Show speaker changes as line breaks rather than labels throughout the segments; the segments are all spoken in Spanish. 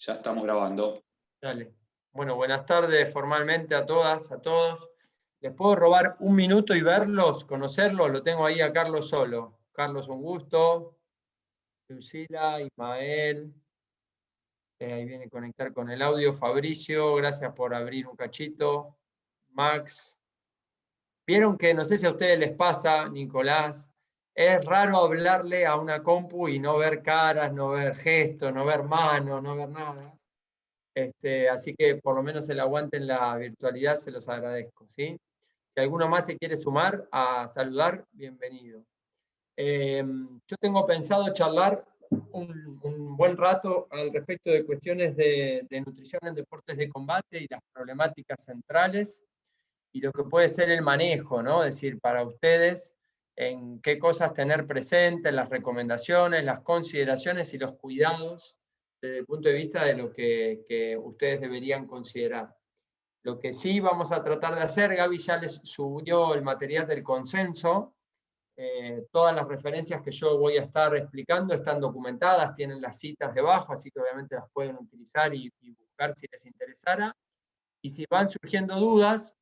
Ya estamos grabando.
Dale. Bueno, buenas tardes formalmente a todas, a todos. ¿Les puedo robar un minuto y verlos, conocerlos? Lo tengo ahí a Carlos solo. Carlos, un gusto. Lucila, Ismael. Ahí viene a conectar con el audio. Fabricio, gracias por abrir un cachito. Max. Vieron que, no sé si a ustedes les pasa, Nicolás, es raro hablarle a una compu y no ver caras, no ver gestos, no ver manos, no ver nada. Así que por lo menos el aguante en la virtualidad se los agradezco, ¿sí? Si alguno más se quiere sumar a saludar, bienvenido. Yo tengo pensado charlar un buen rato al respecto de cuestiones de nutrición en deportes de combate y las problemáticas centrales y lo que puede ser el manejo, ¿no? Es decir, para ustedes, en qué cosas tener presentes, las recomendaciones, las consideraciones y los cuidados desde el punto de vista de lo que ustedes deberían considerar. Lo que sí vamos a tratar de hacer, Gaby ya les subió el material del consenso, todas las referencias que yo voy a estar explicando están documentadas, tienen las citas debajo, así que obviamente las pueden utilizar y buscar si les interesara. Y si van surgiendo dudas,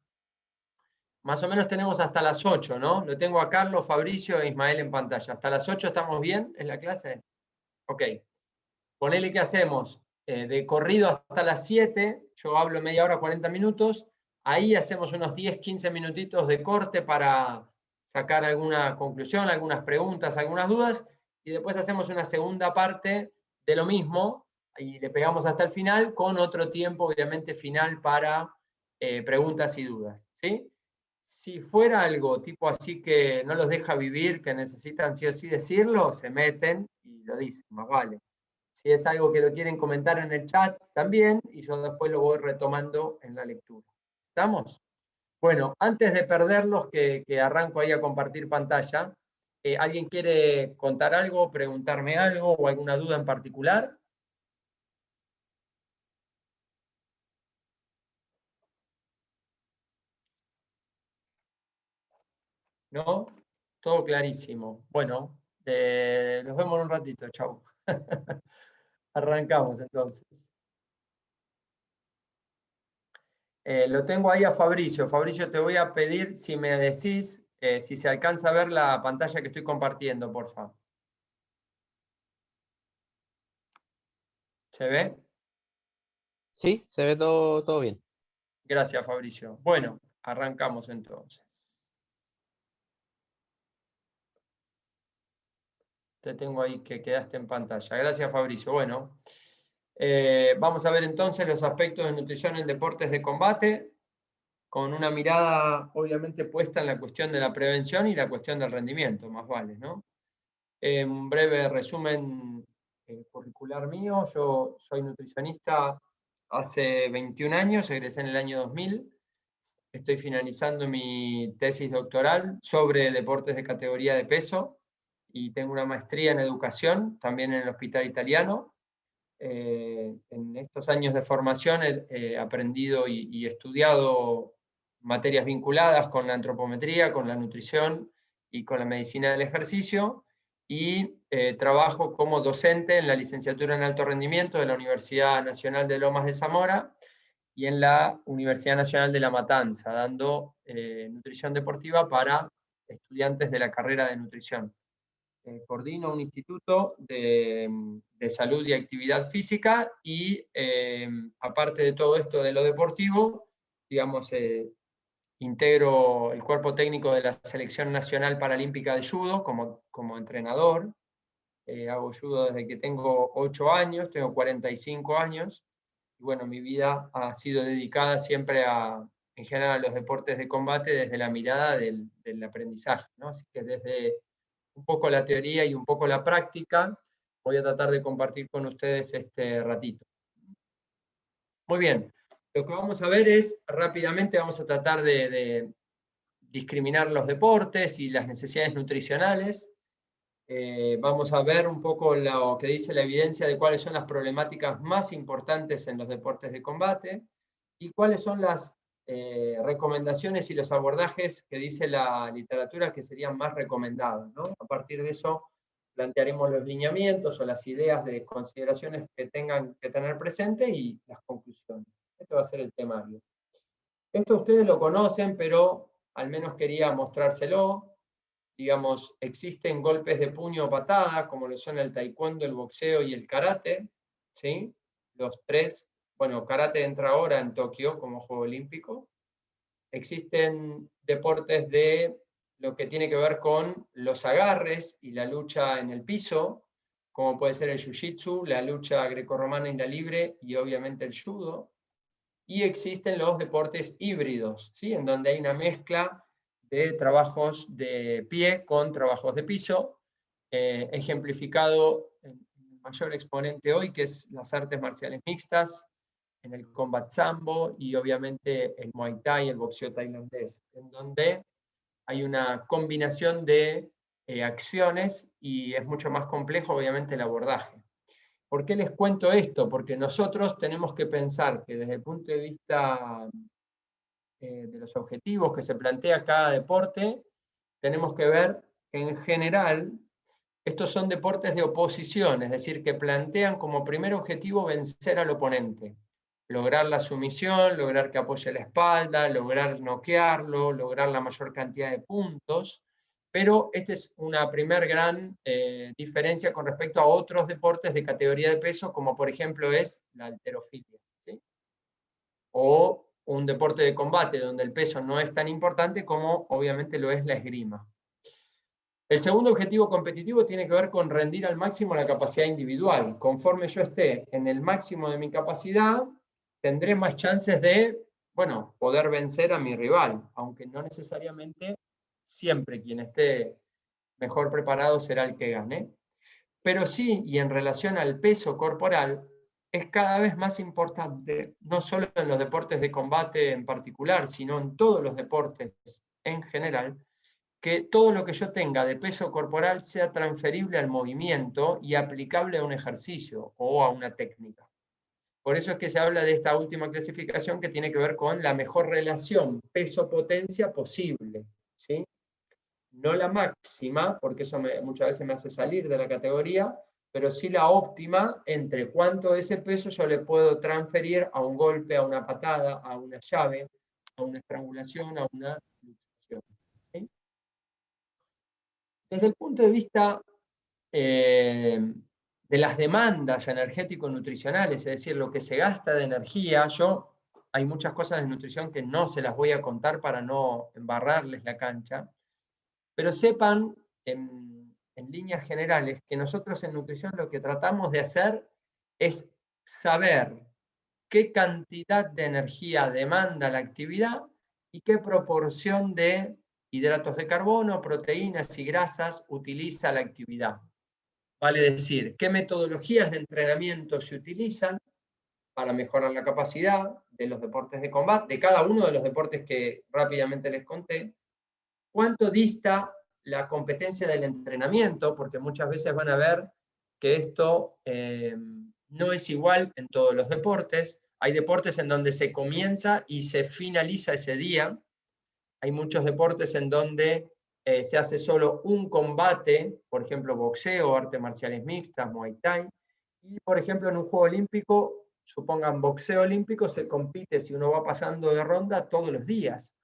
más o menos tenemos hasta las 8, ¿no? Lo tengo a Carlos, Fabricio e Ismael en pantalla. ¿Hasta las 8 estamos bien en la clase? Ok. Ponele que hacemos de corrido hasta las 7, yo hablo media hora, 40 minutos, ahí hacemos unos 10, 15 minutitos de corte para sacar alguna conclusión, algunas preguntas, algunas dudas, y después hacemos una segunda parte de lo mismo, y le pegamos hasta el final, con otro tiempo, obviamente, final para preguntas y dudas, ¿sí? Si fuera algo tipo así que no los deja vivir, que necesitan sí o sí decirlo, se meten y lo dicen, más vale. Si es algo que lo quieren comentar en el chat, también, y yo después lo voy retomando en la lectura. ¿Estamos? Bueno, antes de perderlos, que arranco ahí a compartir pantalla, ¿alguien quiere contar algo, preguntarme algo o alguna duda en particular? ¿No? Todo clarísimo. Bueno, nos vemos en un ratito. Chau. Arrancamos entonces. Lo tengo ahí a Fabricio. Fabricio, te voy a pedir si me decís si se alcanza a ver la pantalla que estoy compartiendo, por favor. ¿Se ve?
Sí, se ve todo bien.
Gracias, Fabricio. Bueno, arrancamos entonces. Te tengo ahí que quedaste en pantalla. Gracias, Fabricio. Bueno, vamos a ver entonces los aspectos de nutrición en deportes de combate, con una mirada obviamente puesta en la cuestión de la prevención y la cuestión del rendimiento, más vale, ¿no? Un breve resumen curricular mío. Yo soy nutricionista hace 21 años, egresé en el año 2000. Estoy finalizando mi tesis doctoral sobre deportes de categoría de peso y tengo una maestría en educación, también en el Hospital Italiano. En estos años de formación he aprendido y estudiado materias vinculadas con la antropometría, con la nutrición y con la medicina del ejercicio, y trabajo como docente en la licenciatura en alto rendimiento de la Universidad Nacional de Lomas de Zamora y en la Universidad Nacional de La Matanza, dando nutrición deportiva para estudiantes de la carrera de nutrición. Coordino un instituto de salud y actividad física y aparte de todo esto de lo deportivo, digamos, integro el cuerpo técnico de la Selección Nacional Paralímpica de Judo como entrenador. Hago judo desde que tengo 8 años, tengo 45 años, y bueno, mi vida ha sido dedicada siempre en general a los deportes de combate desde la mirada del aprendizaje, ¿no? Así que desde un poco la teoría y un poco la práctica, voy a tratar de compartir con ustedes este ratito. Muy bien, lo que vamos a ver es, rápidamente vamos a tratar de discriminar los deportes y las necesidades nutricionales. Vamos a ver un poco lo que dice la evidencia de cuáles son las problemáticas más importantes en los deportes de combate y cuáles son las recomendaciones y los abordajes que dice la literatura que serían más recomendados, ¿no? A partir de eso plantearemos los lineamientos o las ideas de consideraciones que tengan que tener presente y las conclusiones. Esto va a ser el temario. Esto ustedes lo conocen, pero al menos quería mostrárselo. Digamos, existen golpes de puño o patada, como lo son el taekwondo, el boxeo y el karate, ¿sí? Los tres, bueno, karate entra ahora en Tokio como juego olímpico. Existen deportes de lo que tiene que ver con los agarres y la lucha en el piso, como puede ser el jiu-jitsu, la lucha grecorromana y la libre, y obviamente el judo. Y existen los deportes híbridos, ¿sí? En donde hay una mezcla de trabajos de pie con trabajos de piso, ejemplificado en el mayor exponente hoy, que es las artes marciales mixtas, en el combat sambo y obviamente el muay thai, el boxeo tailandés, en donde hay una combinación de acciones y es mucho más complejo obviamente el abordaje. ¿Por qué les cuento esto? Porque nosotros tenemos que pensar que desde el punto de vista de los objetivos que se plantea cada deporte, tenemos que ver que en general estos son deportes de oposición, es decir, que plantean como primer objetivo vencer al oponente, lograr la sumisión, lograr que apoye la espalda, lograr noquearlo, lograr la mayor cantidad de puntos, pero esta es una primer gran diferencia con respecto a otros deportes de categoría de peso, como por ejemplo es la halterofilia, ¿sí? O un deporte de combate donde el peso no es tan importante como obviamente lo es la esgrima. El segundo objetivo competitivo tiene que ver con rendir al máximo la capacidad individual. Conforme yo esté en el máximo de mi capacidad, tendré más chances de, bueno, poder vencer a mi rival, aunque no necesariamente siempre quien esté mejor preparado será el que gane. Pero sí, y en relación al peso corporal, es cada vez más importante, no solo en los deportes de combate en particular, sino en todos los deportes en general, que todo lo que yo tenga de peso corporal sea transferible al movimiento y aplicable a un ejercicio o a una técnica. Por eso es que se habla de esta última clasificación que tiene que ver con la mejor relación peso-potencia posible, ¿sí? No la máxima, porque eso muchas veces me hace salir de la categoría, pero sí la óptima entre cuánto de ese peso yo le puedo transferir a un golpe, a una patada, a una llave, a una estrangulación, a una luxación. ¿Sí? Desde el punto de vista de las demandas energético-nutricionales, es decir, lo que se gasta de energía, hay muchas cosas de nutrición que no se las voy a contar para no embarrarles la cancha, pero sepan en líneas generales que nosotros en nutrición lo que tratamos de hacer es saber qué cantidad de energía demanda la actividad y qué proporción de hidratos de carbono, proteínas y grasas utiliza la actividad. Vale decir, qué metodologías de entrenamiento se utilizan para mejorar la capacidad de los deportes de combate, de cada uno de los deportes que rápidamente les conté, cuánto dista la competencia del entrenamiento, porque muchas veces van a ver que esto no es igual en todos los deportes. Hay deportes en donde se comienza y se finaliza ese día. Hay muchos deportes en donde se hace solo un combate, por ejemplo, boxeo, artes marciales mixtas, muay thai. Y, por ejemplo, en un juego olímpico, supongan boxeo olímpico, se compite, si uno va pasando de ronda, todos los días.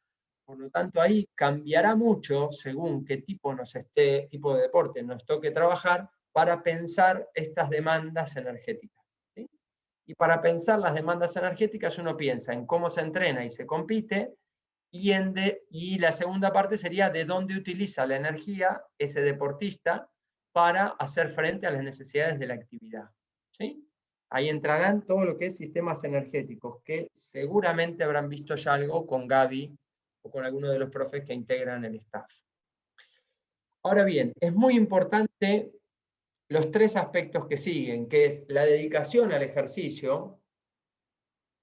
Por lo tanto, ahí cambiará mucho según qué tipo de deporte nos toque trabajar para pensar estas demandas energéticas. ¿Sí? Y para pensar las demandas energéticas uno piensa en cómo se entrena y se compite, y la segunda parte sería de dónde utiliza la energía ese deportista para hacer frente a las necesidades de la actividad. ¿Sí? Ahí entrarán todo lo que es sistemas energéticos, que seguramente habrán visto ya algo con Gaby o con alguno de los profes que integran el staff. Ahora bien, es muy importante los tres aspectos que siguen, que es la dedicación al ejercicio.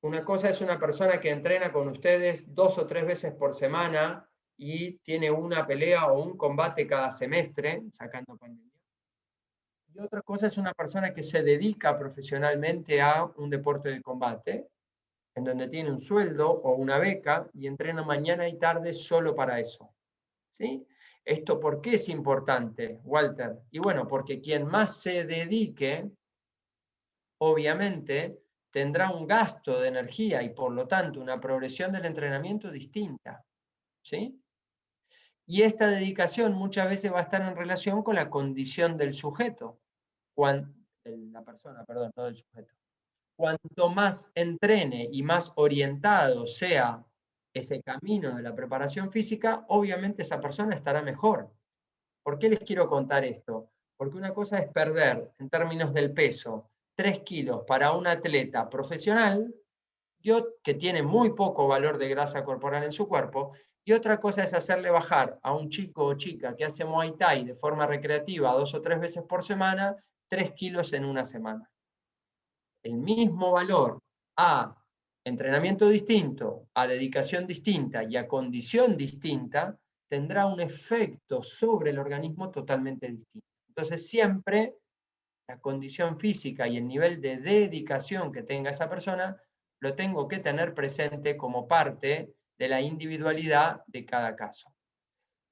Una cosa es una persona que entrena con ustedes 2 o 3 veces por semana y tiene una pelea o un combate cada semestre, sacando pandemia. Y otra cosa es una persona que se dedica profesionalmente a un deporte de combate, en donde tiene un sueldo o una beca y entrena mañana y tarde solo para eso. ¿Sí? ¿Esto por qué es importante, Walter? Y bueno, porque quien más se dedique, obviamente, tendrá un gasto de energía y por lo tanto una progresión del entrenamiento distinta, ¿sí? Y esta dedicación muchas veces va a estar en relación con la condición del sujeto, de la persona, perdón, no del sujeto. Cuanto más entrene y más orientado sea ese camino de la preparación física, obviamente esa persona estará mejor. ¿Por qué les quiero contar esto? Porque una cosa es perder, en términos del peso, 3 kilos para un atleta profesional, que tiene muy poco valor de grasa corporal en su cuerpo, y otra cosa es hacerle bajar a un chico o chica que hace Muay Thai de forma recreativa 2 o 3 veces por semana, 3 kilos en una semana. El mismo valor a entrenamiento distinto, a dedicación distinta y a condición distinta, tendrá un efecto sobre el organismo totalmente distinto. Entonces siempre la condición física y el nivel de dedicación que tenga esa persona, lo tengo que tener presente como parte de la individualidad de cada caso.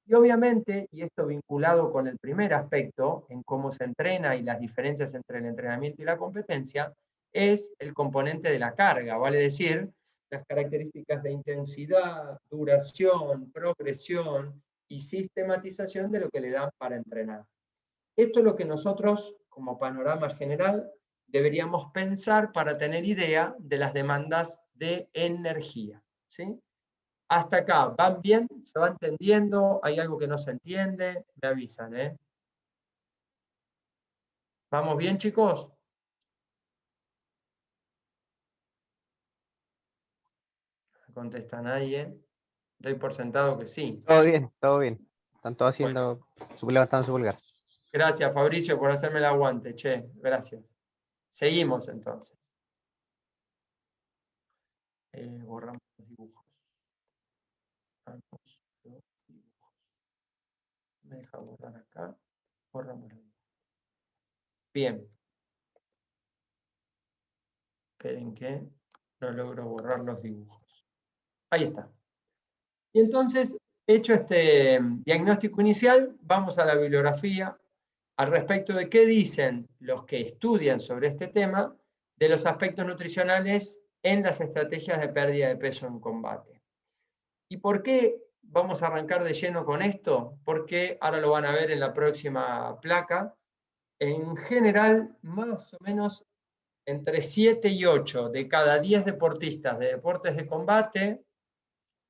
Y obviamente, y esto vinculado con el primer aspecto, en cómo se entrena y las diferencias entre el entrenamiento y la competencia, es el componente de la carga, vale decir, las características de intensidad, duración, progresión y sistematización de lo que le dan para entrenar. Esto es lo que nosotros, como panorama general, deberíamos pensar para tener idea de las demandas de energía, ¿sí? Hasta acá, ¿van bien? ¿Se va entendiendo? ¿Hay algo que no se entiende? Me avisan, ¿eh? ¿Vamos bien, chicos? No contesta nadie. Doy por sentado que sí.
Todo bien, todo bien. Están todos
Bueno,
haciendo, levantando su pulgar.
gracias, Fabricio, por hacerme el aguante, che. Gracias. Seguimos, entonces. Borramos los dibujos. Borramos los dibujos. Me deja borrar acá. Borramos los dibujos. Bien. Esperen que no logro borrar los dibujos. Ahí está. Y entonces, hecho este diagnóstico inicial, vamos a la bibliografía al respecto de qué dicen los que estudian sobre este tema de los aspectos nutricionales en las estrategias de pérdida de peso en combate. ¿Y por qué vamos a arrancar de lleno con esto? Porque ahora lo van a ver en la próxima placa. En general, más o menos entre 7 y 8 de cada 10 deportistas de deportes de combate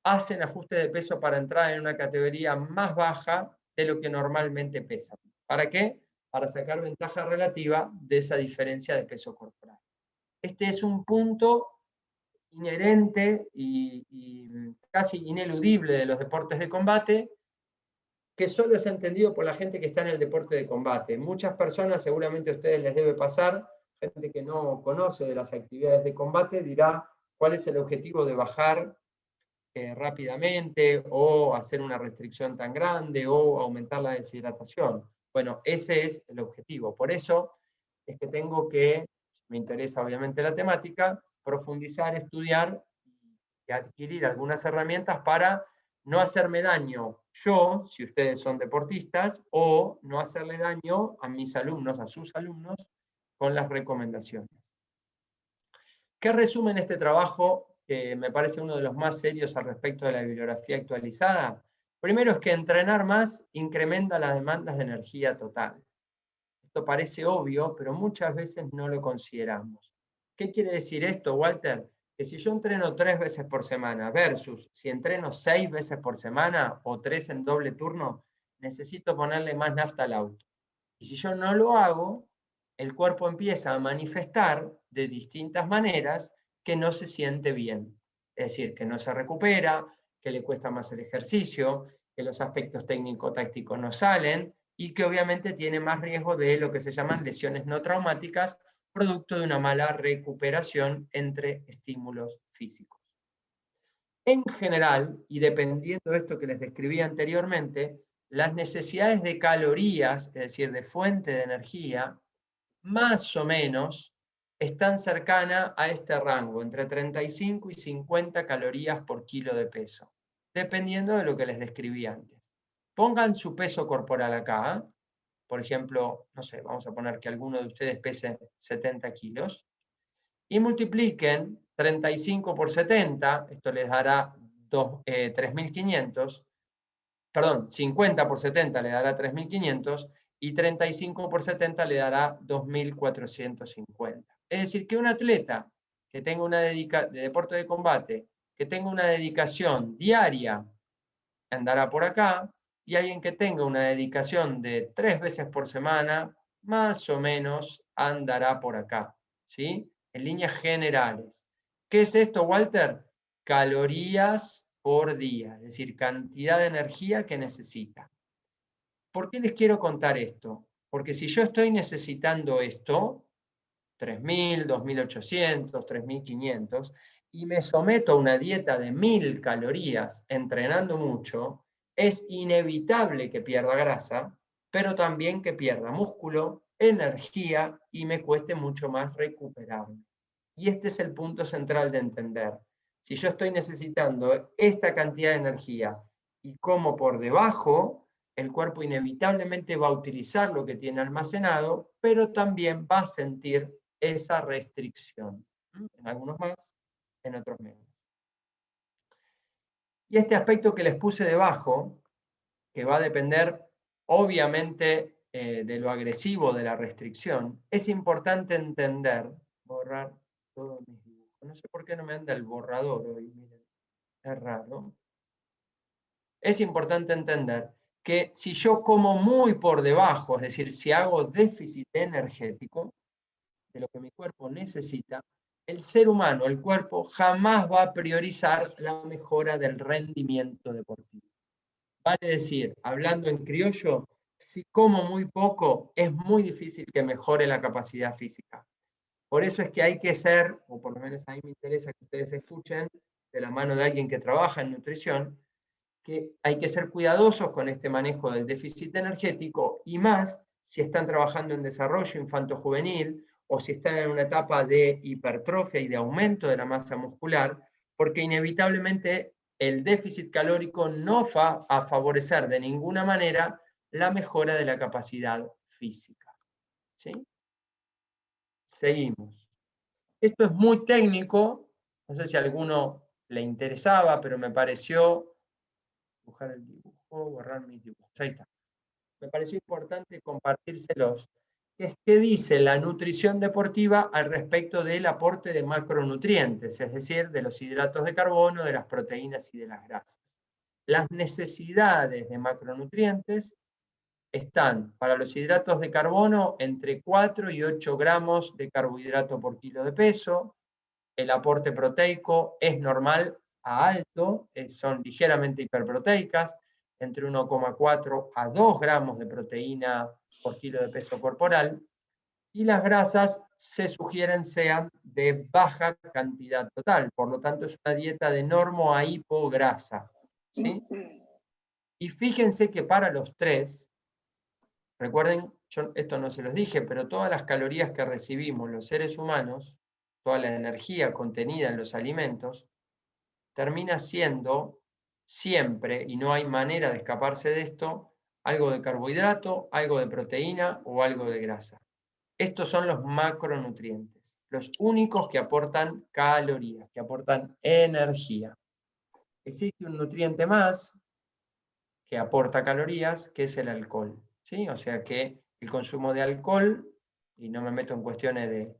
hacen ajuste de peso para entrar en una categoría más baja de lo que normalmente pesan. ¿Para qué? Para sacar ventaja relativa de esa diferencia de peso corporal. Este es un punto inherente y casi ineludible de los deportes de combate, que solo es entendido por la gente que está en el deporte de combate. Muchas personas, seguramente a ustedes les debe pasar, gente que no conoce de las actividades de combate, dirá cuál es el objetivo de bajar rápidamente o hacer una restricción tan grande o aumentar la deshidratación. Bueno, ese es el objetivo. Por eso es que tengo que, me interesa obviamente la temática, profundizar, estudiar y adquirir algunas herramientas para no hacerme daño yo, si ustedes son deportistas, o no hacerle daño a mis alumnos, a sus alumnos, con las recomendaciones. ¿Qué resumen este trabajo, que me parece uno de los más serios al respecto de la bibliografía actualizada? Primero es que entrenar más incrementa las demandas de energía total. Esto parece obvio, pero muchas veces no lo consideramos. ¿Qué quiere decir esto, Walter? Que si yo entreno 3 veces por semana versus si entreno 6 veces por semana o 3 en doble turno, necesito ponerle más nafta al auto. Y si yo no lo hago, el cuerpo empieza a manifestar de distintas maneras que no se siente bien. Es decir, que no se recupera, que le cuesta más el ejercicio, que los aspectos técnico-tácticos no salen y que obviamente tiene más riesgo de lo que se llaman lesiones no traumáticas, producto de una mala recuperación entre estímulos físicos. En general, y dependiendo de esto que les describí anteriormente, las necesidades de calorías, es decir, de fuente de energía, más o menos están cercanas a este rango, entre 35 y 50 calorías por kilo de peso, dependiendo de lo que les describí antes. pongan su peso corporal acá, por ejemplo, no sé, vamos a poner que alguno de ustedes pese 70 kilos, y multipliquen 35 por 70, esto les dará 3.500, perdón, 50 por 70 le dará 3.500, y 35 por 70 le dará 2.450. Es decir, que un atleta que tenga una dedicación de deporte de combate, que tenga una dedicación diaria, andará por acá, y alguien que tenga una dedicación de 3 veces por semana, más o menos andará por acá, ¿sí? En líneas generales. ¿Qué es esto, Walter? Calorías por día, es decir, cantidad de energía que necesita. ¿Por qué les quiero contar esto? Porque si yo estoy necesitando esto, 3.000, 2.800, 3.500, y me someto a una dieta de 1.000 calorías entrenando mucho, es inevitable que pierda grasa, pero también que pierda músculo, energía y me cueste mucho más recuperarme. Y este es el punto central de entender. Si yo estoy necesitando esta cantidad de energía y como por debajo, el cuerpo inevitablemente va a utilizar lo que tiene almacenado, pero también va a sentir esa restricción. En algunos más, en otros menos. Y este aspecto que les puse debajo, que va a depender obviamente de lo agresivo de la restricción, es importante entender, borrar todos mis dibujos. No sé por qué no me anda el borrador hoy, miren, es raro. Es importante entender que si yo como muy por debajo, es decir, si hago déficit energético de lo que mi cuerpo necesita, el ser humano, el cuerpo, jamás va a priorizar la mejora del rendimiento deportivo. Vale decir, hablando en criollo, si como muy poco, es muy difícil que mejore la capacidad física. Por eso es que hay que ser, o por lo menos a mí me interesa que ustedes escuchen de la mano de alguien que trabaja en nutrición, que hay que ser cuidadosos con este manejo del déficit energético y más si están trabajando en desarrollo infanto-juvenil o si están en una etapa de hipertrofia y de aumento de la masa muscular, porque inevitablemente el déficit calórico no va a favorecer de ninguna manera la mejora de la capacidad física. ¿Sí? Seguimos. Esto es muy técnico, no sé si a alguno le interesaba, pero me pareció dibujar el dibujo, borrar mis dibujos. Ahí está. Me pareció importante compartírselos. ¿Qué dice la nutrición deportiva al respecto del aporte de macronutrientes? Es decir, de los hidratos de carbono, de las proteínas y de las grasas. Las necesidades de macronutrientes están para los hidratos de carbono entre 4 y 8 gramos de carbohidrato por kilo de peso. El aporte proteico es normal a alto, son ligeramente hiperproteicas, entre 1,4 a 2 gramos de proteína por kilo de peso corporal, y las grasas se sugieren sean de baja cantidad total, por lo tanto es una dieta de normo a hipograsa. ¿Sí? Y fíjense que para los tres, recuerden, yo esto no se los dije, pero todas las calorías que recibimos los seres humanos, toda la energía contenida en los alimentos, termina siendo siempre, y no hay manera de escaparse de esto, algo de carbohidrato, algo de proteína o algo de grasa. Estos son los macronutrientes, los únicos que aportan calorías, que aportan energía. Existe un nutriente más que aporta calorías, que es el alcohol. ¿Sí? O sea que el consumo de alcohol, y no me meto en cuestiones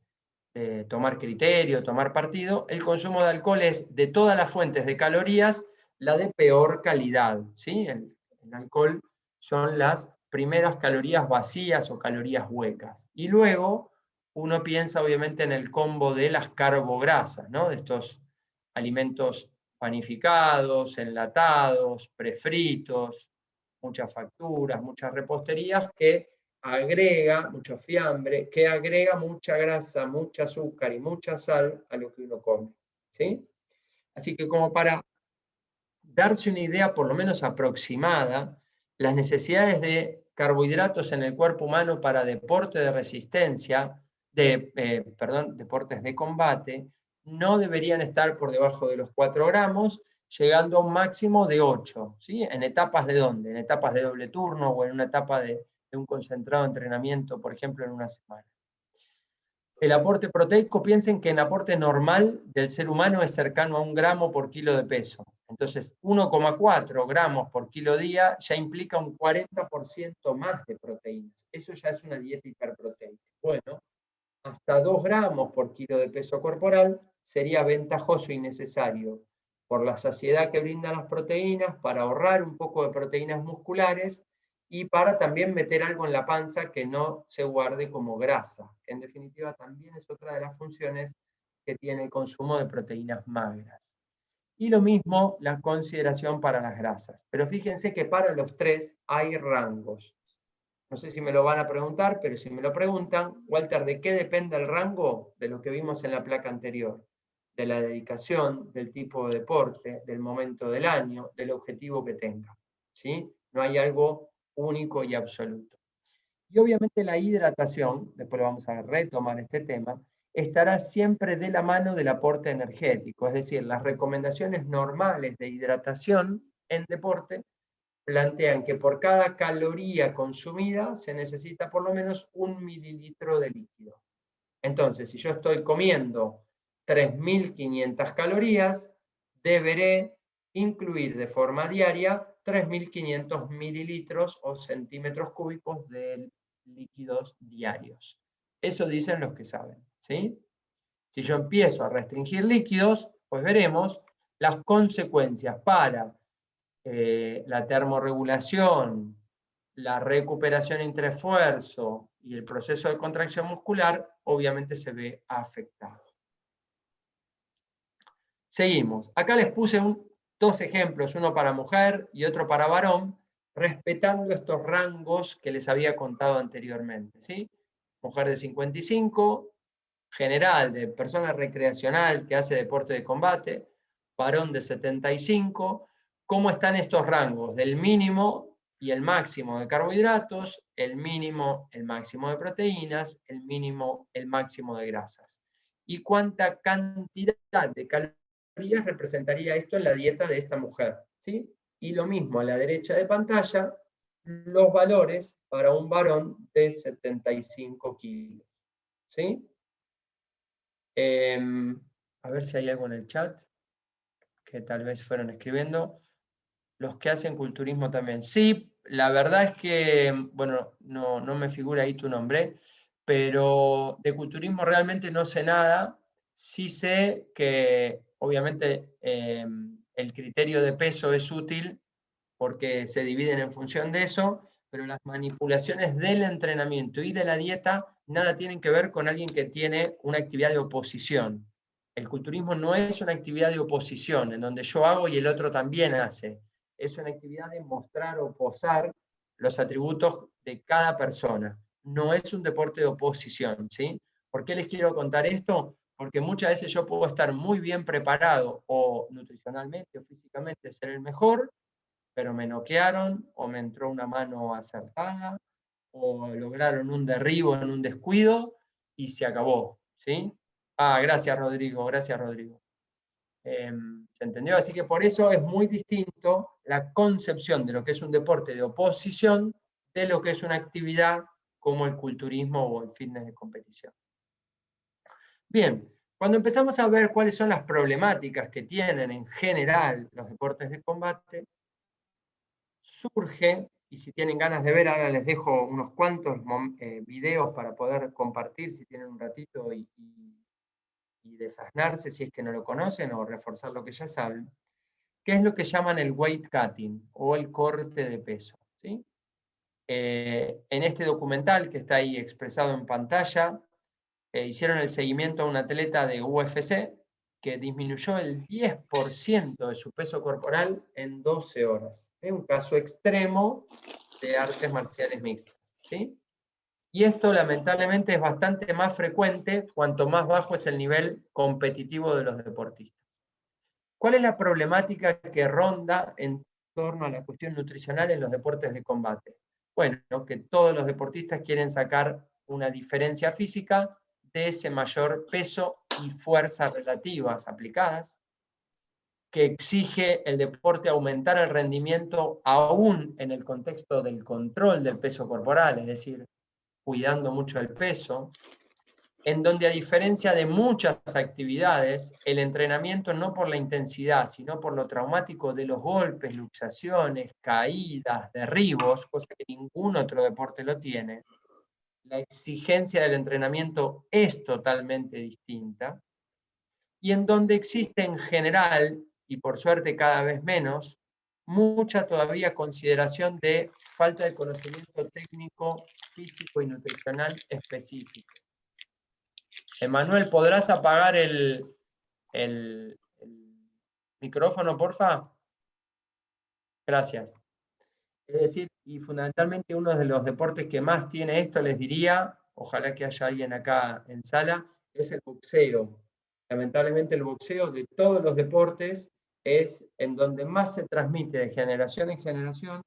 de tomar criterio, tomar partido, el consumo de alcohol es de todas las fuentes de calorías la de peor calidad. ¿Sí? El alcohol son las primeras calorías vacías o calorías huecas. Y luego uno piensa obviamente en el combo de las carbograsas, ¿no? De estos alimentos panificados, enlatados, prefritos, muchas facturas, muchas reposterías que agrega mucho fiambre, que agrega mucha grasa, mucho azúcar y mucha sal a lo que uno come. ¿Sí? Así que como para darse una idea por lo menos aproximada, las necesidades de carbohidratos en el cuerpo humano para deporte de resistencia, deportes de combate, no deberían estar por debajo de los 4 gramos, llegando a un máximo de 8, ¿sí? ¿En etapas de dónde? En etapas de doble turno o en una etapa de un concentrado de entrenamiento, por ejemplo, en una semana. El aporte proteico, piensen que el aporte normal del ser humano es cercano a 1 gramo por kilo de peso. Entonces, 1,4 gramos por kilo día ya implica un 40% más de proteínas. Eso ya es una dieta hiperproteica. Bueno, hasta 2 gramos por kilo de peso corporal sería ventajoso y necesario por la saciedad que brindan las proteínas, para ahorrar un poco de proteínas musculares y para también meter algo en la panza que no se guarde como grasa, que en definitiva también es otra de las funciones que tiene el consumo de proteínas magras. Y lo mismo la consideración para las grasas. Pero fíjense que para los tres hay rangos. No sé si me lo van a preguntar, pero si me lo preguntan, Walter, ¿de qué depende el rango? De lo que vimos en la placa anterior. De la dedicación, del tipo de deporte, del momento del año, del objetivo que tenga. ¿Sí? No hay algo único y absoluto. Y obviamente la hidratación, después lo vamos a retomar este tema, estará siempre de la mano del aporte energético, es decir, las recomendaciones normales de hidratación en deporte plantean que por cada caloría consumida se necesita por lo menos 1 mililitro de líquido. Entonces, si yo estoy comiendo 3.500 calorías, deberé incluir de forma diaria 3.500 mililitros o centímetros cúbicos de líquidos diarios. Eso dicen los que saben, ¿sí? Si yo empiezo a restringir líquidos, pues veremos las consecuencias para la termorregulación, la recuperación intraesfuerzo y el proceso de contracción muscular, obviamente se ve afectado. Seguimos. Acá les puse dos ejemplos, uno para mujer y otro para varón, respetando estos rangos que les había contado anteriormente, ¿sí? Mujer de 55, general, de persona recreacional que hace deporte de combate, varón de 75. ¿Cómo están estos rangos? Del mínimo y el máximo de carbohidratos, el mínimo, el máximo de proteínas, el mínimo, el máximo de grasas. ¿Y cuánta cantidad de calorías representaría esto en la dieta de esta mujer? ¿Sí? Y lo mismo a la derecha de pantalla, los valores para un varón de 75 kilos. ¿Sí? A ver si hay algo en el chat que tal vez fueron escribiendo. Los que hacen culturismo también. Sí, la verdad es que, bueno, no me figura ahí tu nombre, pero de culturismo realmente no sé nada. Sí sé que obviamente el criterio de peso es útil porque se dividen en función de eso, pero las manipulaciones del entrenamiento y de la dieta nada tienen que ver con alguien que tiene una actividad de oposición. El culturismo no es una actividad de oposición, en donde yo hago y el otro también hace. Es una actividad de mostrar o posar los atributos de cada persona. No es un deporte de oposición, ¿sí? ¿Por qué les quiero contar esto? Porque muchas veces yo puedo estar muy bien preparado o nutricionalmente o físicamente ser el mejor, pero me noquearon o me entró una mano acertada o lograron un derribo en un descuido y se acabó, ¿sí? Gracias Rodrigo, gracias Rodrigo. ¿Se entendió? Así que por eso es muy distinto la concepción de lo que es un deporte de oposición de lo que es una actividad como el culturismo o el fitness de competición. Bien, cuando empezamos a ver cuáles son las problemáticas que tienen en general los deportes de combate, surge, y si tienen ganas de ver, ahora les dejo unos cuantos videos para poder compartir si tienen un ratito y desasnarse si es que no lo conocen o reforzar lo que ya saben, que es lo que llaman el weight cutting o el corte de peso, ¿sí? En este documental que está ahí expresado en pantalla, hicieron el seguimiento a un atleta de UFC que disminuyó el 10% de su peso corporal en 12 horas. Es un caso extremo de artes marciales mixtas, ¿sí? Y esto lamentablemente es bastante más frecuente cuanto más bajo es el nivel competitivo de los deportistas. ¿Cuál es la problemática que ronda en torno a la cuestión nutricional en los deportes de combate? Bueno, que todos los deportistas quieren sacar una diferencia física de ese mayor peso y fuerza relativas aplicadas. que exige el deporte aumentar el rendimiento aún en el contexto del control del peso corporal, es decir, cuidando mucho el peso, en donde a diferencia de muchas actividades, el entrenamiento no por la intensidad, sino por lo traumático de los golpes, luxaciones, caídas, derribos, cosa que ningún otro deporte lo tiene, la exigencia del entrenamiento es totalmente distinta, y en donde existe en general, y por suerte cada vez menos, mucha todavía consideración de falta de conocimiento técnico, físico y nutricional específico. Emanuel, ¿podrás apagar el micrófono, porfa? Gracias. Es decir, y fundamentalmente uno de los deportes que más tiene esto, les diría, ojalá que haya alguien acá en sala, es el boxeo. Lamentablemente el boxeo de todos los deportes es en donde más se transmite de generación en generación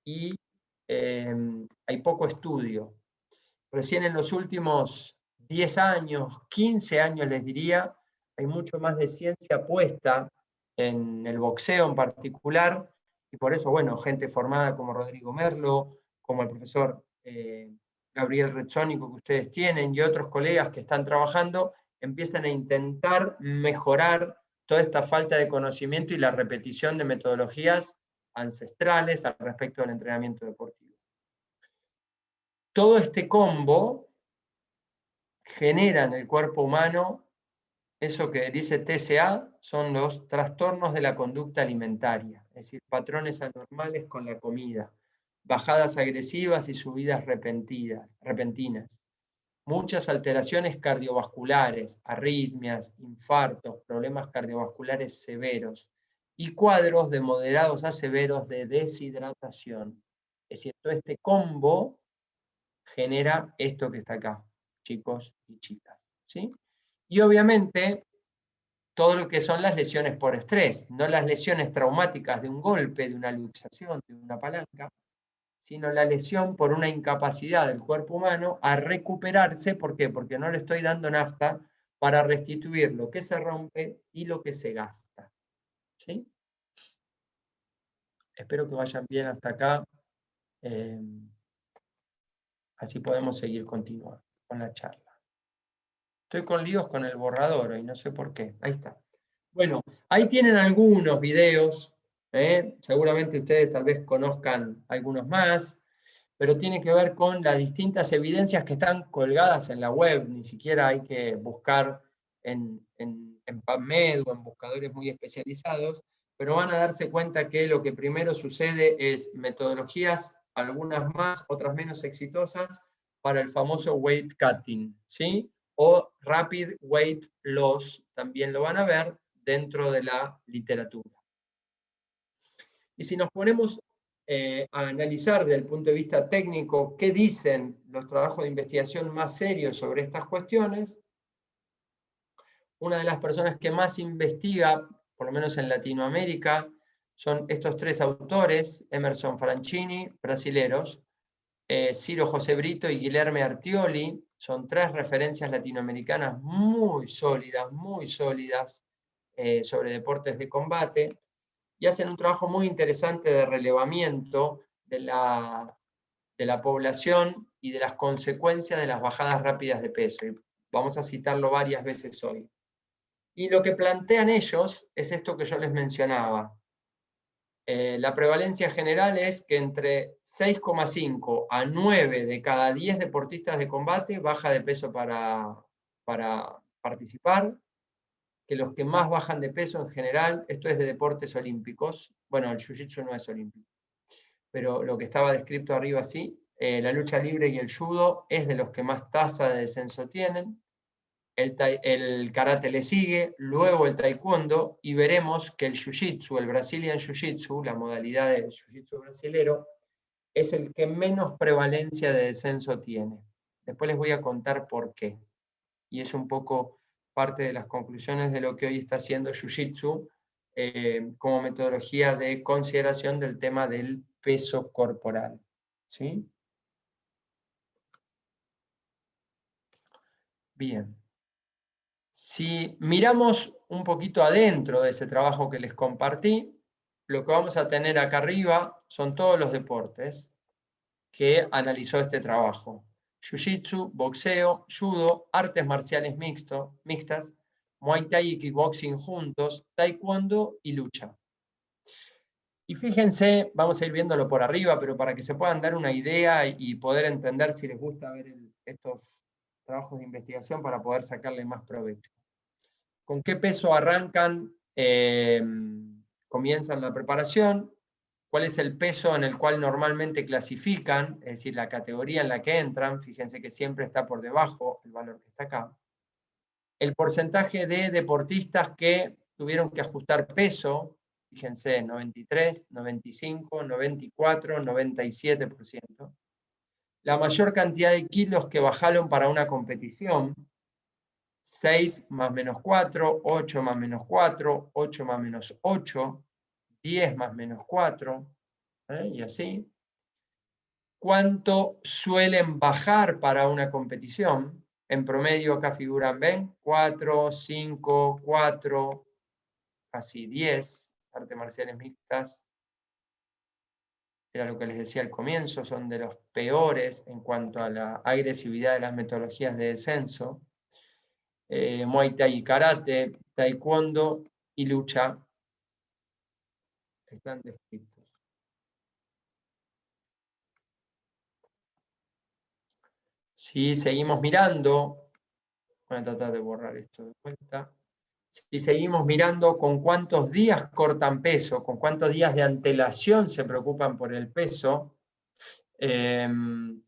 y hay poco estudio. Recién en los últimos 10 años, 15 años les diría, hay mucho más de ciencia puesta en el boxeo en particular, y por eso, bueno, gente formada como Rodrigo Merlo, como el profesor Gabriel Rezzónico que ustedes tienen, y otros colegas que están trabajando, empiezan a intentar mejorar toda esta falta de conocimiento y la repetición de metodologías ancestrales al respecto del entrenamiento deportivo. Todo este combo genera en el cuerpo humano eso que dice TCA, son los trastornos de la conducta alimentaria, es decir, patrones anormales con la comida, bajadas agresivas y subidas repentinas, muchas alteraciones cardiovasculares, arritmias, infartos, problemas cardiovasculares severos y cuadros de moderados a severos de deshidratación. Es decir, todo este combo genera esto que está acá, chicos y chicas, ¿sí? Y obviamente todo lo que son las lesiones por estrés, no las lesiones traumáticas de un golpe, de una luxación, de una palanca, sino la lesión por una incapacidad del cuerpo humano a recuperarse. ¿Por qué? Porque no le estoy dando nafta para restituir lo que se rompe y lo que se gasta. ¿Sí? Espero que vayan bien hasta acá. Así podemos seguir continuando con la charla. Estoy con líos con el borrador hoy, no sé por qué. Ahí está. Bueno, ahí tienen algunos videos. Seguramente ustedes tal vez conozcan algunos más, pero tiene que ver con las distintas evidencias que están colgadas en la web. Ni siquiera hay que buscar en PubMed o en buscadores muy especializados, pero van a darse cuenta que lo que primero sucede es metodologías, algunas más, otras menos exitosas, para el famoso weight cutting, ¿sí? O rapid weight loss, también lo van a ver dentro de la literatura. Y si nos ponemos a analizar desde el punto de vista técnico qué dicen los trabajos de investigación más serios sobre estas cuestiones, una de las personas que más investiga, por lo menos en Latinoamérica, son estos tres autores, Emerson Franchini, brasileros, Ciro José Brito y Guilherme Artioli, son tres referencias latinoamericanas muy sólidas sobre deportes de combate, y hacen un trabajo muy interesante de relevamiento de la población y de las consecuencias de las bajadas rápidas de peso. Y vamos a citarlo varias veces hoy. Y lo que plantean ellos es esto que yo les mencionaba. La prevalencia general es que entre 6,5 a 9 de cada 10 deportistas de combate baja de peso para participar, que los que más bajan de peso en general, esto es de deportes olímpicos, bueno, el jiu-jitsu no es olímpico, pero lo que estaba descrito arriba sí, la lucha libre y el judo es de los que más tasa de descenso tienen, el karate le sigue, luego el taekwondo, y veremos que el jiu-jitsu, el Brazilian Jiu-Jitsu, la modalidad del jiu-jitsu brasilero, es el que menos prevalencia de descenso tiene. Después les voy a contar por qué. Y es un poco parte de las conclusiones de lo que hoy está haciendo Jiu-Jitsu como metodología de consideración del tema del peso corporal. ¿Sí? Bien. Si miramos un poquito adentro de ese trabajo que les compartí, lo que vamos a tener acá arriba son todos los deportes que analizó este trabajo. Jiu-Jitsu, boxeo, judo, artes marciales mixtas, Muay Thai y kickboxing juntos, taekwondo y lucha. Y fíjense, vamos a ir viéndolo por arriba, pero para que se puedan dar una idea y poder entender si les gusta ver estos trabajos de investigación para poder sacarle más provecho. ¿Con qué peso arrancan? Comienzan la preparación. ¿Cuál es el peso en el cual normalmente clasifican? Es decir, la categoría en la que entran. Fíjense que siempre está por debajo el valor que está acá. El porcentaje de deportistas que tuvieron que ajustar peso. Fíjense, 93, 95, 94, 97%. La mayor cantidad de kilos que bajaron para una competición. 6 más menos 4, 8 más menos 4, 8 más menos 8, 10 más menos 4, y así. ¿Cuánto suelen bajar para una competición? En promedio acá figuran, ¿ven? 4, 5, 4, casi 10 artes marciales mixtas. Era lo que les decía al comienzo, son de los peores en cuanto a la agresividad de las metodologías de descenso. Muay Thai y Karate, Taekwondo y lucha están descritos. Si seguimos mirando, voy a tratar de borrar esto de vuelta. Si seguimos mirando con cuántos días cortan peso, con cuántos días de antelación se preocupan por el peso,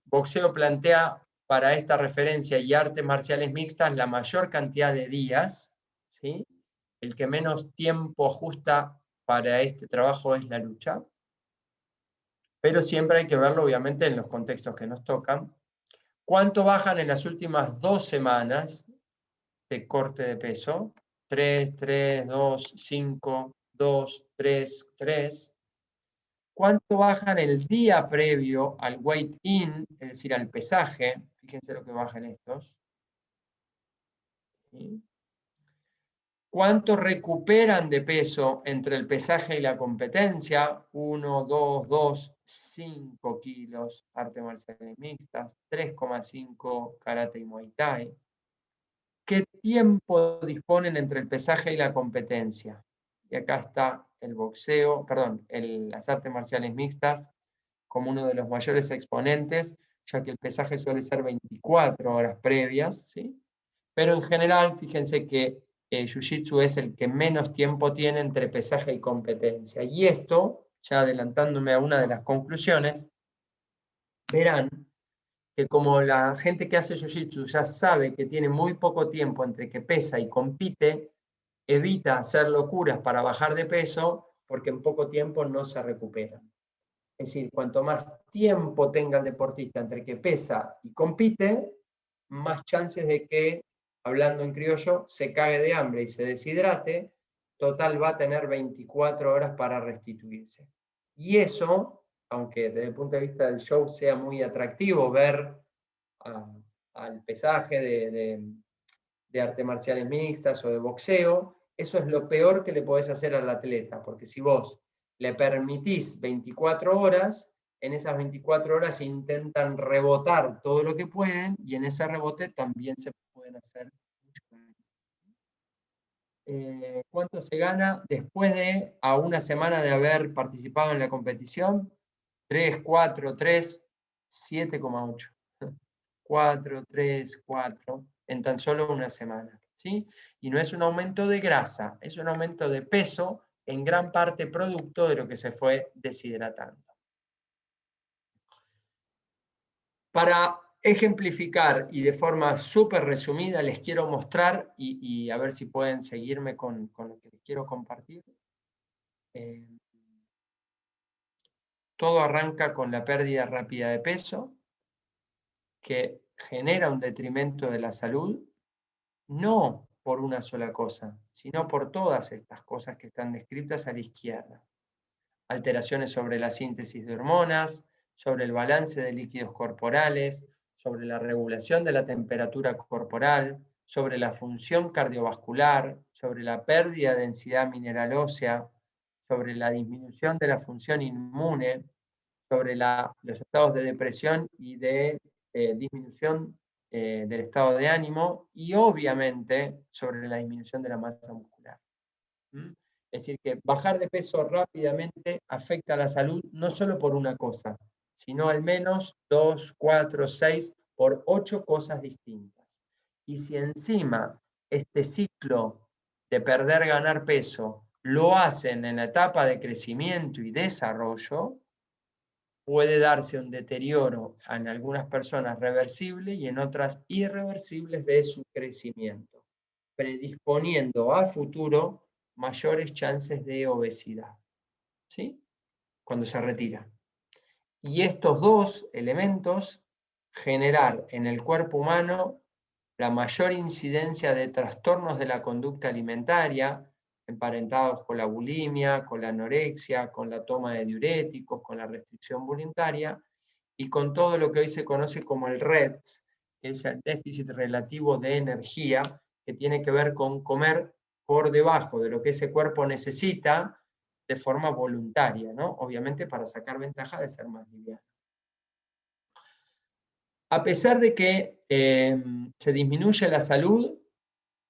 boxeo plantea para esta referencia y artes marciales mixtas la mayor cantidad de días, ¿sí? El que menos tiempo ajusta para este trabajo es la lucha, pero siempre hay que verlo obviamente en los contextos que nos tocan. ¿Cuánto bajan en las últimas 2 semanas de corte de peso? 3, 3, 2, 5, 2, 3, 3. ¿Cuánto bajan el día previo al weight-in, es decir, al pesaje? Fíjense lo que bajan estos. ¿Sí? ¿Cuánto recuperan de peso entre el pesaje y la competencia? 1, 2, 2, 5 kilos, artes marciales mixtas, 3,5 karate y muay thai. ¿Qué tiempo disponen entre el pesaje y la competencia? Y acá está el boxeo, perdón, las artes marciales mixtas como uno de los mayores exponentes, ya que el pesaje suele ser 24 horas previas, ¿sí? Pero en general, fíjense que Jiu-Jitsu es el que menos tiempo tiene entre pesaje y competencia. Y esto, ya adelantándome a una de las conclusiones, verán que como la gente que hace Jiu-Jitsu ya sabe que tiene muy poco tiempo entre que pesa y compite, evita hacer locuras para bajar de peso porque en poco tiempo no se recuperan. Es decir, cuanto más tiempo tenga el deportista entre que pesa y compite, más chances de que, hablando en criollo, se cague de hambre y se deshidrate, total va a tener 24 horas para restituirse. Y eso, aunque desde el punto de vista del show sea muy atractivo ver al pesaje de artes marciales mixtas o de boxeo, eso es lo peor que le podés hacer al atleta, porque si vos le permitís 24 horas, en esas 24 horas intentan rebotar todo lo que pueden y en ese rebote también se pueden hacer mucho daño. ¿Cuánto se gana después de a una semana de haber participado en la competición? 3, 4, 3, 7,8. 4, 3, 4, en tan solo una semana, ¿sí? Y no es un aumento de grasa, es un aumento de peso, en gran parte producto de lo que se fue deshidratando. Para ejemplificar y de forma súper resumida les quiero mostrar y a ver si pueden seguirme con lo que les quiero compartir. Todo arranca con la pérdida rápida de peso, que genera un detrimento de la salud, no por una sola cosa, sino por todas estas cosas que están descritas a la izquierda. Alteraciones sobre la síntesis de hormonas, sobre el balance de líquidos corporales, sobre la regulación de la temperatura corporal, sobre la función cardiovascular, sobre la pérdida de densidad mineral ósea, sobre la disminución de la función inmune, sobre los estados de depresión y de disminución del estado de ánimo, y obviamente sobre la disminución de la masa muscular. Es decir, que bajar de peso rápidamente afecta a la salud no solo por una cosa, sino al menos 2, 4, 6, por 8 cosas distintas. Y si encima este ciclo de perder, ganar peso lo hacen en la etapa de crecimiento y desarrollo, puede darse un deterioro en algunas personas reversible y en otras irreversibles de su crecimiento, predisponiendo a futuro mayores chances de obesidad, ¿sí? Cuando se retira. Y estos dos elementos, generar en el cuerpo humano la mayor incidencia de trastornos de la conducta alimentaria, emparentados con la bulimia, con la anorexia, con la toma de diuréticos, con la restricción voluntaria, y con todo lo que hoy se conoce como el REDS, que es el déficit relativo de energía, que tiene que ver con comer por debajo de lo que ese cuerpo necesita de forma voluntaria, ¿no? Obviamente para sacar ventaja de ser más liviano. A pesar de que se disminuye la salud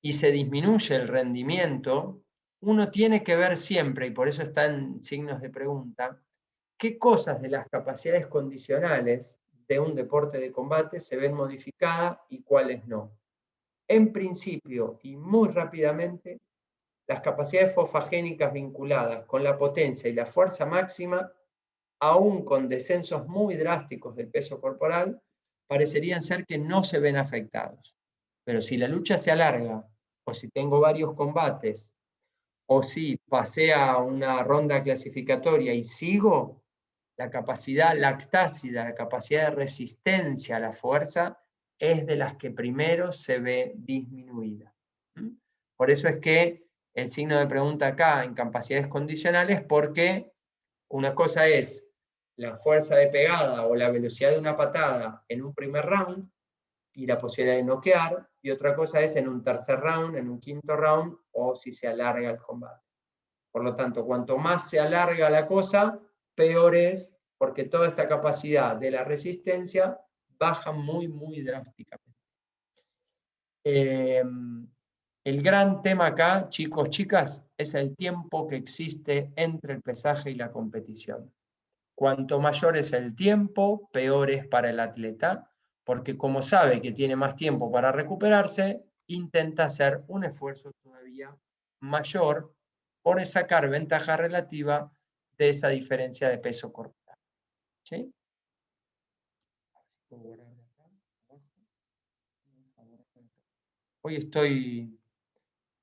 y se disminuye el rendimiento, uno tiene que ver siempre, y por eso están signos de pregunta, qué cosas de las capacidades condicionales de un deporte de combate se ven modificadas y cuáles no. En principio, y muy rápidamente, las capacidades fosfagénicas vinculadas con la potencia y la fuerza máxima, aún con descensos muy drásticos del peso corporal, parecerían ser que no se ven afectados. Pero si la lucha se alarga, o si tengo varios combates, o si pasé a una ronda clasificatoria y sigo, la capacidad lactácida, la capacidad de resistencia a la fuerza, es de las que primero se ve disminuida. Por eso es que el signo de pregunta acá en capacidades condicionales, porque una cosa es la fuerza de pegada o la velocidad de una patada en un primer round y la posibilidad de noquear, y otra cosa es en un tercer round, en un quinto round, o si se alarga el combate. Por lo tanto, cuanto más se alarga la cosa, peor es, porque toda esta capacidad de la resistencia baja muy, muy drásticamente. El gran tema acá, chicos, chicas, es el tiempo que existe entre el pesaje y la competición. Cuanto mayor es el tiempo, peor es para el atleta, porque como sabe que tiene más tiempo para recuperarse, intenta hacer un esfuerzo todavía mayor por sacar ventaja relativa de esa diferencia de peso corporal. ¿Sí? Hoy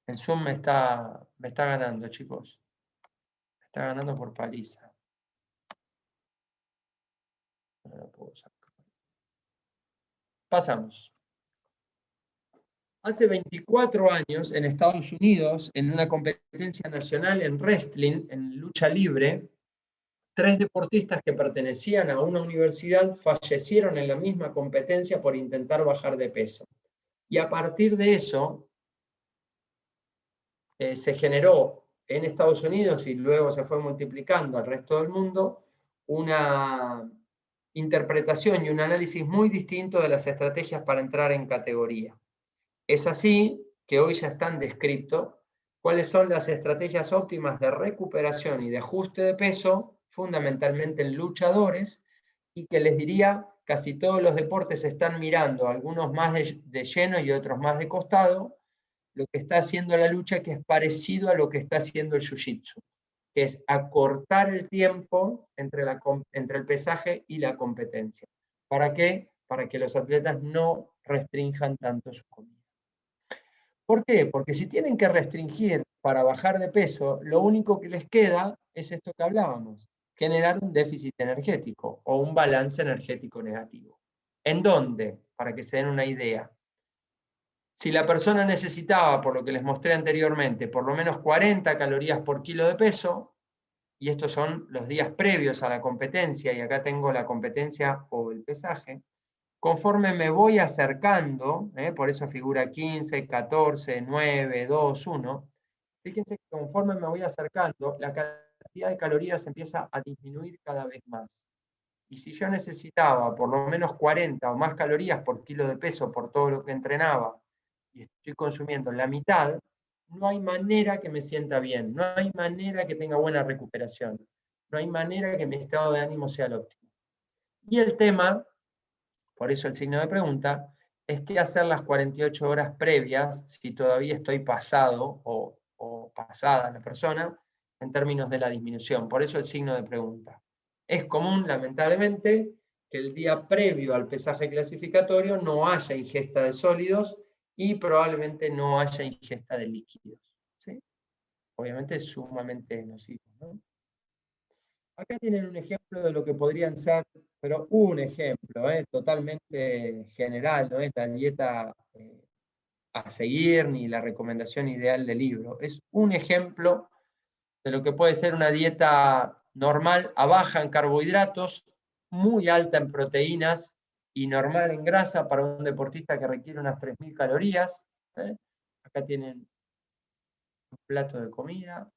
el Zoom me está ganando, chicos. Me está ganando por paliza. No lo puedo sacar. Pasamos. Hace 24 años, en Estados Unidos, en una competencia nacional en wrestling, en lucha libre, 3 deportistas que pertenecían a una universidad fallecieron en la misma competencia por intentar bajar de peso. Y a partir de eso, se generó en Estados Unidos y luego se fue multiplicando al resto del mundo una interpretación y un análisis muy distinto de las estrategias para entrar en categoría. Es así que hoy ya están descritos cuáles son las estrategias óptimas de recuperación y de ajuste de peso, fundamentalmente en luchadores, y que les diría, casi todos los deportes están mirando, algunos más de lleno y otros más de costado, lo que está haciendo la lucha, que es parecido a lo que está haciendo el jiu-jitsu, que es acortar el tiempo entre el pesaje y la competencia. ¿Para qué? Para que los atletas no restrinjan tanto su comida. ¿Por qué? Porque si tienen que restringir para bajar de peso, lo único que les queda es esto que hablábamos, generar un déficit energético o un balance energético negativo. ¿En dónde? Para que se den una idea. Si la persona necesitaba, por lo que les mostré anteriormente, por lo menos 40 calorías por kilo de peso, y estos son los días previos a la competencia, y acá tengo la competencia o el pesaje, conforme me voy acercando, por eso figura 15, 14, 9, 2, 1, fíjense que conforme me voy acercando, la cantidad de calorías empieza a disminuir cada vez más. Y si yo necesitaba por lo menos 40 o más calorías por kilo de peso por todo lo que entrenaba, y estoy consumiendo la mitad, no hay manera que me sienta bien, no hay manera que tenga buena recuperación, no hay manera que mi estado de ánimo sea el óptimo. Y el tema, por eso el signo de pregunta, es qué hacer las 48 horas previas si todavía estoy pasado o pasada la persona en términos de la disminución. Por eso el signo de pregunta. Es común, lamentablemente, que el día previo al pesaje clasificatorio no haya ingesta de sólidos y probablemente no haya ingesta de líquidos, ¿sí? Obviamente es sumamente nocivo, ¿no? Acá tienen un ejemplo de lo que podrían ser, pero un ejemplo, totalmente general, no es la dieta a seguir ni la recomendación ideal del libro. Es un ejemplo de lo que puede ser una dieta normal a baja en carbohidratos, muy alta en proteínas y normal en grasa para un deportista que requiere unas 3.000 calorías. Acá tienen un plato de comida,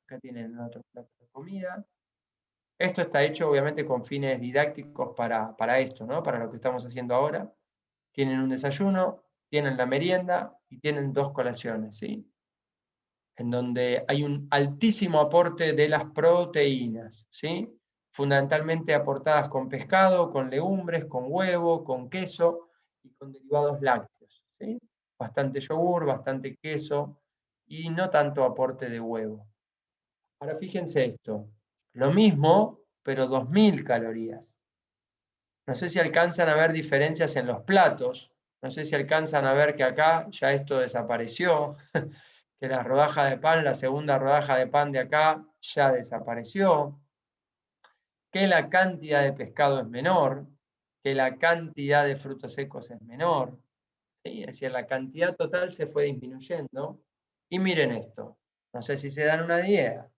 acá tienen otro plato de comida. Esto está hecho obviamente con fines didácticos para esto, ¿no? Para lo que estamos haciendo ahora. Tienen un desayuno, tienen la merienda y tienen 2 colaciones, ¿sí? En donde hay un altísimo aporte de las proteínas, ¿sí? Fundamentalmente aportadas con pescado, con legumbres, con huevo, con queso y con derivados lácteos, ¿sí? Bastante yogur, bastante queso y no tanto aporte de huevo. Ahora fíjense esto, lo mismo, pero 2.000 calorías. No sé si alcanzan a ver diferencias en los platos, no sé si alcanzan a ver que acá ya esto desapareció, que la rodaja de pan, la segunda rodaja de pan de acá ya desapareció, que la cantidad de pescado es menor, que la cantidad de frutos secos es menor, ¿sí? Es decir, la cantidad total se fue disminuyendo. Y miren esto, no sé si se dan una idea,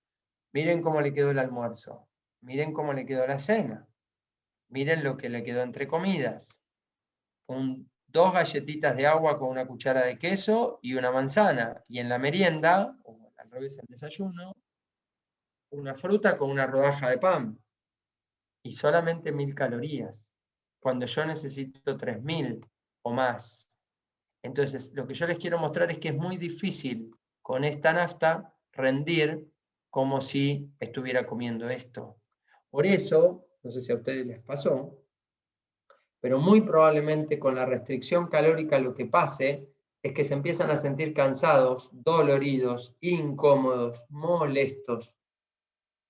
miren cómo le quedó el almuerzo, miren cómo le quedó la cena, miren lo que le quedó entre comidas. 2 galletitas de agua con una cuchara de queso y una manzana. Y en la merienda, o al revés, el desayuno, una fruta con una rodaja de pan. Y solamente 1.000 calorías, cuando yo necesito 3.000 o más. Entonces, lo que yo les quiero mostrar es que es muy difícil con esta nafta rendir como si estuviera comiendo esto. Por eso, no sé si a ustedes les pasó, pero muy probablemente con la restricción calórica lo que pase es que se empiezan a sentir cansados, doloridos, incómodos, molestos,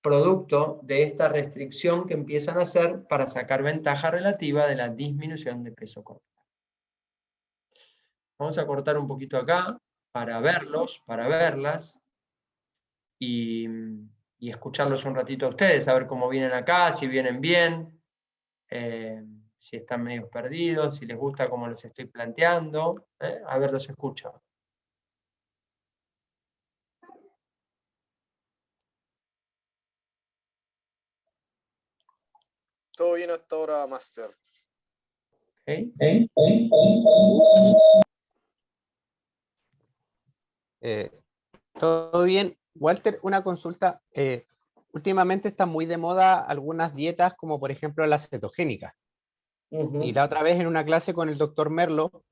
producto de esta restricción que empiezan a hacer para sacar ventaja relativa de la disminución de peso corporal. Vamos a cortar un poquito acá para verlos, para verlas y escucharlos un ratito a ustedes, a ver cómo vienen acá, si vienen bien. Si están medio perdidos, si les gusta cómo los estoy planteando. A ver, los escucho.
Todo bien hasta ahora, Master.
¿Okay?
Todo bien. Walter, una consulta. Últimamente están muy de moda algunas dietas, como por ejemplo la cetogénica. Y la otra vez en una clase con el doctor Merlo,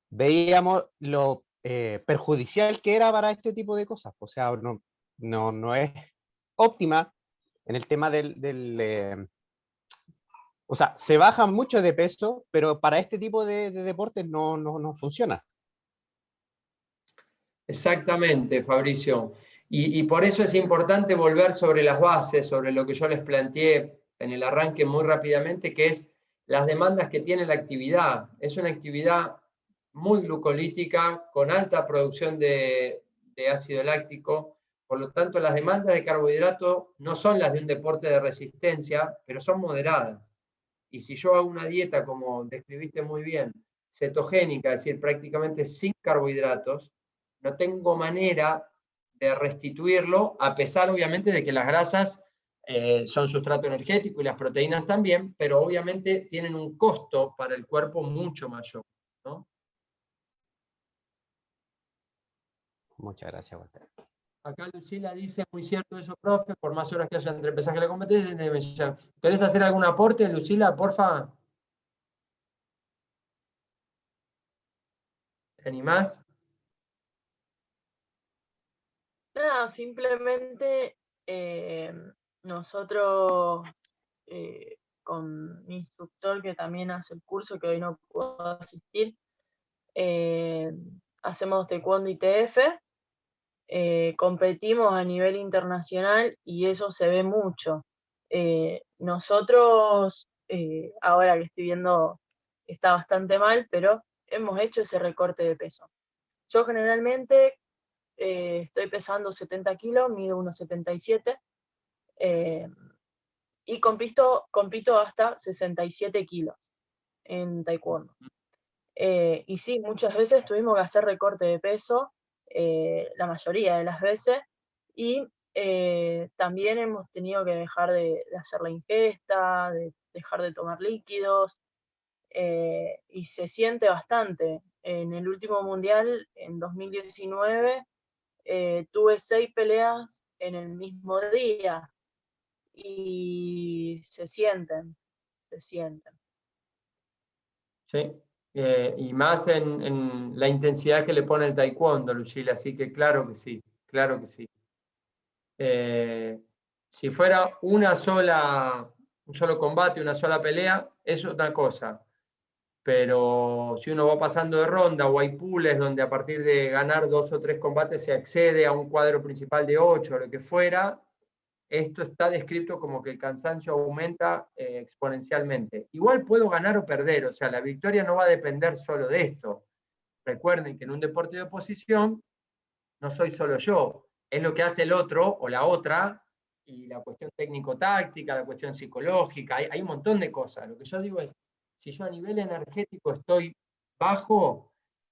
veíamos lo perjudicial que era para este tipo de cosas. O sea, no es óptima en el tema o sea, se baja mucho de peso, pero para este tipo de deportes no funciona.
Exactamente, Fabricio. Y por eso es importante volver sobre las bases, sobre lo que yo les planteé en el arranque muy rápidamente, que es las demandas que tiene la actividad. Es una actividad muy glucolítica, con alta producción de ácido láctico. Por lo tanto, las demandas de carbohidrato no son las de un deporte de resistencia, pero son moderadas. Y si yo hago una dieta, como describiste muy bien, cetogénica, es decir, prácticamente sin carbohidratos, no tengo manera de restituirlo, a pesar obviamente de que las grasas son sustrato energético y las proteínas también, pero obviamente tienen un costo para el cuerpo mucho mayor, ¿no?
Muchas gracias, Walter.
Acá Lucila dice, muy cierto eso, profe, por más horas que haya entre pesaje y la competencia. ¿Querés hacer algún aporte, Lucila, porfa? ¿Te animás?
Nada, simplemente nosotros con mi instructor que también hace el curso, que hoy no puedo asistir, hacemos taekwondo ITF, competimos a nivel internacional y eso se ve mucho. Nosotros, ahora que estoy viendo, está bastante mal, pero hemos hecho ese recorte de peso. Yo generalmente estoy pesando 70 kilos, mido 1,77 y compito hasta 67 kilos en taekwondo. Y sí, muchas veces tuvimos que hacer recorte de peso, la mayoría de las veces, y también hemos tenido que dejar de hacer la ingesta, de dejar de tomar líquidos, y se siente bastante. En el último mundial, en 2019, tuve 6 peleas en el mismo día y se sienten.
Sí. Y más en la intensidad que le pone el taekwondo, Lucila, así que claro que sí, claro que sí. Si fuera un solo combate, una sola pelea, es una cosa. Pero si uno va pasando de ronda o hay pools donde a partir de ganar 2 o 3 combates se accede a un cuadro principal de 8 o lo que fuera, esto está descrito como que el cansancio aumenta exponencialmente. Igual puedo ganar o perder, o sea, la victoria no va a depender solo de esto. Recuerden que en un deporte de oposición no soy solo yo, es lo que hace el otro o la otra, y la cuestión técnico-táctica, la cuestión psicológica, hay un montón de cosas. Lo que yo digo es, si yo a nivel energético estoy bajo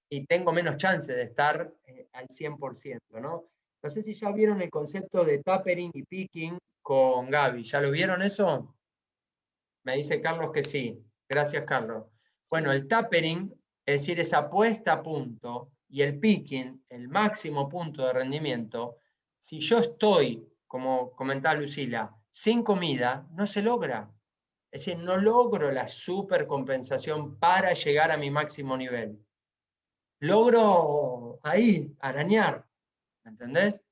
y tengo menos chance de estar al 100%, ¿no? No sé si ya vieron el concepto de tapering y picking con Gaby. ¿Ya lo vieron eso? Me dice Carlos que sí. Gracias, Carlos. Bueno, el tapering, es decir, esa puesta a punto, y el picking, el máximo punto de rendimiento, si yo estoy, como comentaba Lucila, sin comida, no se logra. Es decir, no logro la supercompensación para llegar a mi máximo nivel. Logro ahí, arañar, ¿me entendés?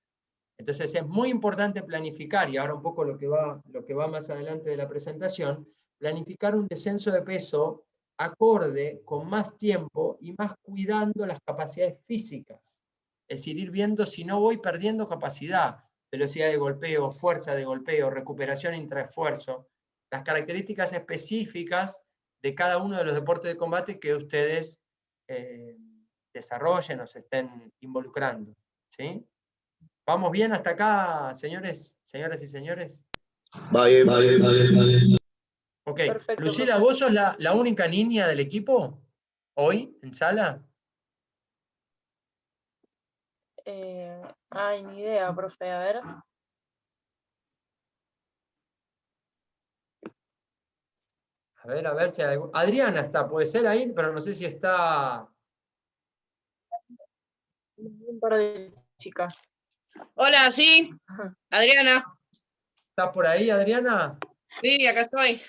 Entonces es muy importante planificar, y ahora un poco lo que va más adelante de la presentación, planificar un descenso de peso acorde, con más tiempo y más cuidando las capacidades físicas. Es decir, ir viendo si no voy perdiendo capacidad, velocidad de golpeo, fuerza de golpeo, recuperación intraesfuerzo, las características específicas de cada uno de los deportes de combate que ustedes desarrollen o se estén involucrando. ¿Sí? ¿Vamos bien hasta acá, señores, señoras y señores?
Va bien.
Ok.
Perfecto,
Lucila,
profe.
¿vos sos la única niña del equipo hoy en sala?
Ni idea, profe, a ver.
A ver si hay algún... Adriana está, puede ser ahí, pero no sé si está...
Un par de chicas.
Hola, sí, Adriana.
¿Estás por ahí, Adriana?
Sí, acá estoy.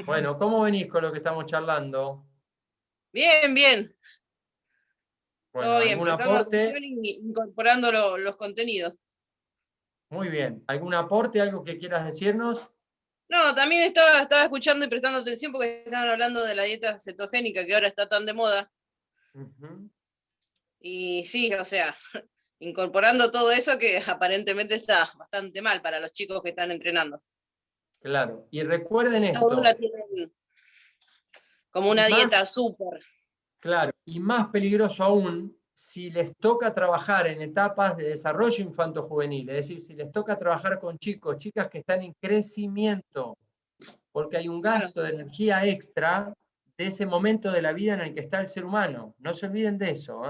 Bueno, ¿cómo venís con lo que estamos charlando?
Bien, bien.
Bueno,
Todo bien,
¿algún
prestando
aporte?
atención y incorporando los contenidos.
Muy bien. ¿Algún aporte, algo que quieras decirnos?
No, también estaba escuchando y prestando atención porque estaban hablando de la dieta cetogénica que ahora está tan de moda.
Uh-huh.
Y sí, o sea, incorporando todo eso que aparentemente está bastante mal para los chicos que están entrenando.
Claro. Y recuerden
Todos
esto.
la tienen como una dieta súper.
Claro, y más peligroso aún si les toca trabajar en etapas de desarrollo infanto-juvenil, es decir, si les toca trabajar con chicos, chicas que están en crecimiento, porque hay un gasto de energía extra de ese momento de la vida en el que está el ser humano. No se olviden de eso.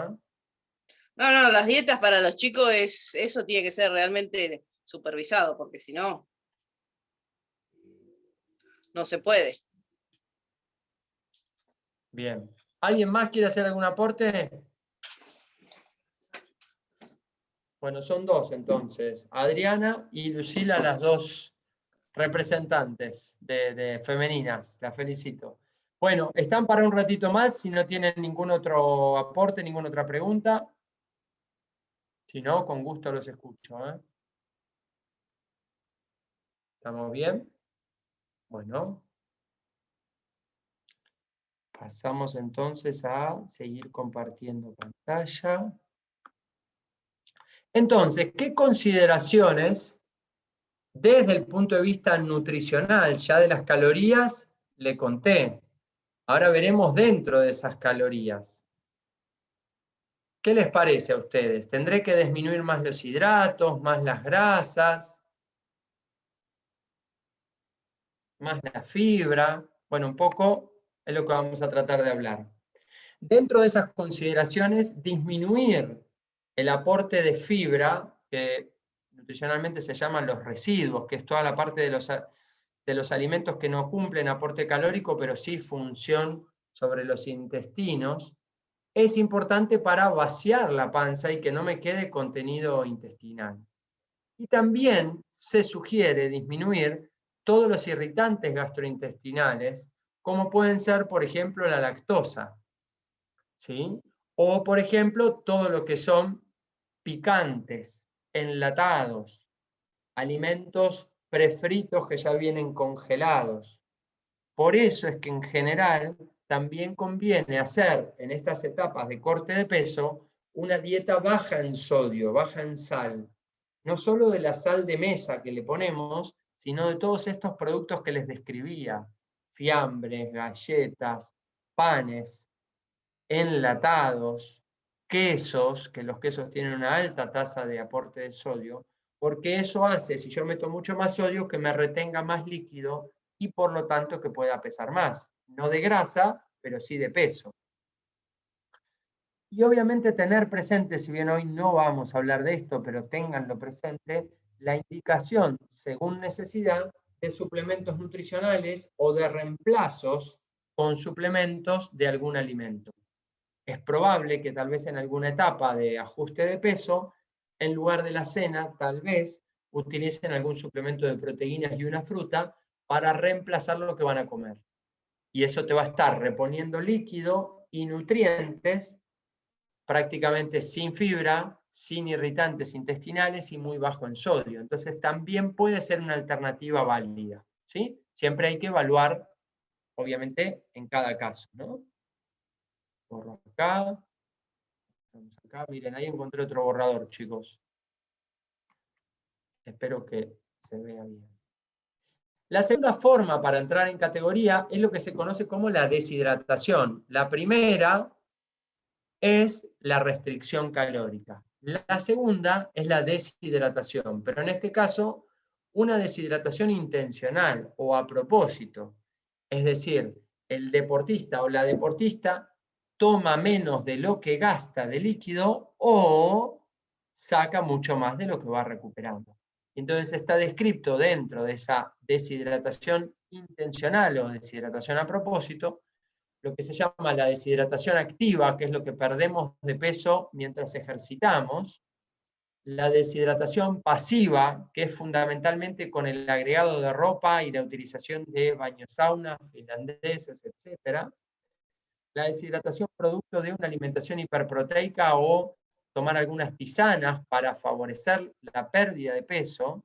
No, las dietas para los chicos eso tiene que ser realmente supervisado, porque si no... no se puede.
Bien. ¿Alguien más quiere hacer algún aporte? Bueno, son dos entonces. Adriana y Lucila, las dos representantes de femeninas. Las felicito. Bueno, están para un ratito más, si no tienen ningún otro aporte, ninguna otra pregunta. Si no, con gusto los escucho. ¿Estamos bien? Bueno. Pasamos entonces a seguir compartiendo pantalla. Entonces, ¿qué consideraciones desde el punto de vista nutricional, ya de las calorías, le conté? Ahora veremos dentro de esas calorías. ¿Qué les parece a ustedes? ¿Tendré que disminuir más los hidratos, más las grasas, más la fibra? Bueno, un poco es lo que vamos a tratar de hablar. Dentro de esas consideraciones, disminuir el aporte de fibra, que nutricionalmente se llaman los residuos, que es toda la parte de los alimentos que no cumplen aporte calórico, pero sí función sobre los intestinos, es importante para vaciar la panza y que no me quede contenido intestinal. Y también se sugiere disminuir todos los irritantes gastrointestinales, como pueden ser, por ejemplo, la lactosa, ¿sí? O, por ejemplo, todo lo que son picantes, enlatados, alimentos prefritos que ya vienen congelados. Por eso es que en general también conviene hacer en estas etapas de corte de peso una dieta baja en sodio, baja en sal. No solo de la sal de mesa que le ponemos, sino de todos estos productos que les describía: fiambres, galletas, panes, enlatados, quesos, que los quesos tienen una alta tasa de aporte de sodio, porque eso hace, si yo meto mucho más sodio, que me retenga más líquido y por lo tanto que pueda pesar más. No de grasa, pero sí de peso. Y obviamente tener presente, si bien hoy no vamos a hablar de esto, pero ténganlo presente, la indicación, según necesidad, de suplementos nutricionales o de reemplazos con suplementos de algún alimento. Es probable que tal vez en alguna etapa de ajuste de peso, en lugar de la cena, tal vez utilicen algún suplemento de proteínas y una fruta para reemplazar lo que van a comer. Y eso te va a estar reponiendo líquido y nutrientes prácticamente sin fibra, sin irritantes intestinales y muy bajo en sodio. Entonces también puede ser una alternativa válida, ¿sí? Siempre hay que evaluar, obviamente, en cada caso, ¿no? Borro acá. Vamos acá. Miren, ahí encontré otro borrador, chicos. Espero que se vea bien. La segunda forma para entrar en categoría es lo que se conoce como la deshidratación. La primera es la restricción calórica. La segunda es la deshidratación, pero en este caso, una deshidratación intencional o a propósito. Es decir, el deportista o la deportista toma menos de lo que gasta de líquido o saca mucho más de lo que va recuperando. Entonces está descrito dentro de esa deshidratación intencional o deshidratación a propósito, lo que se llama la deshidratación activa, que es lo que perdemos de peso mientras ejercitamos, la deshidratación pasiva, que es fundamentalmente con el agregado de ropa y la utilización de baños saunas, finlandeses, etc. La deshidratación producto de una alimentación hiperproteica o tomar algunas tisanas para favorecer la pérdida de peso.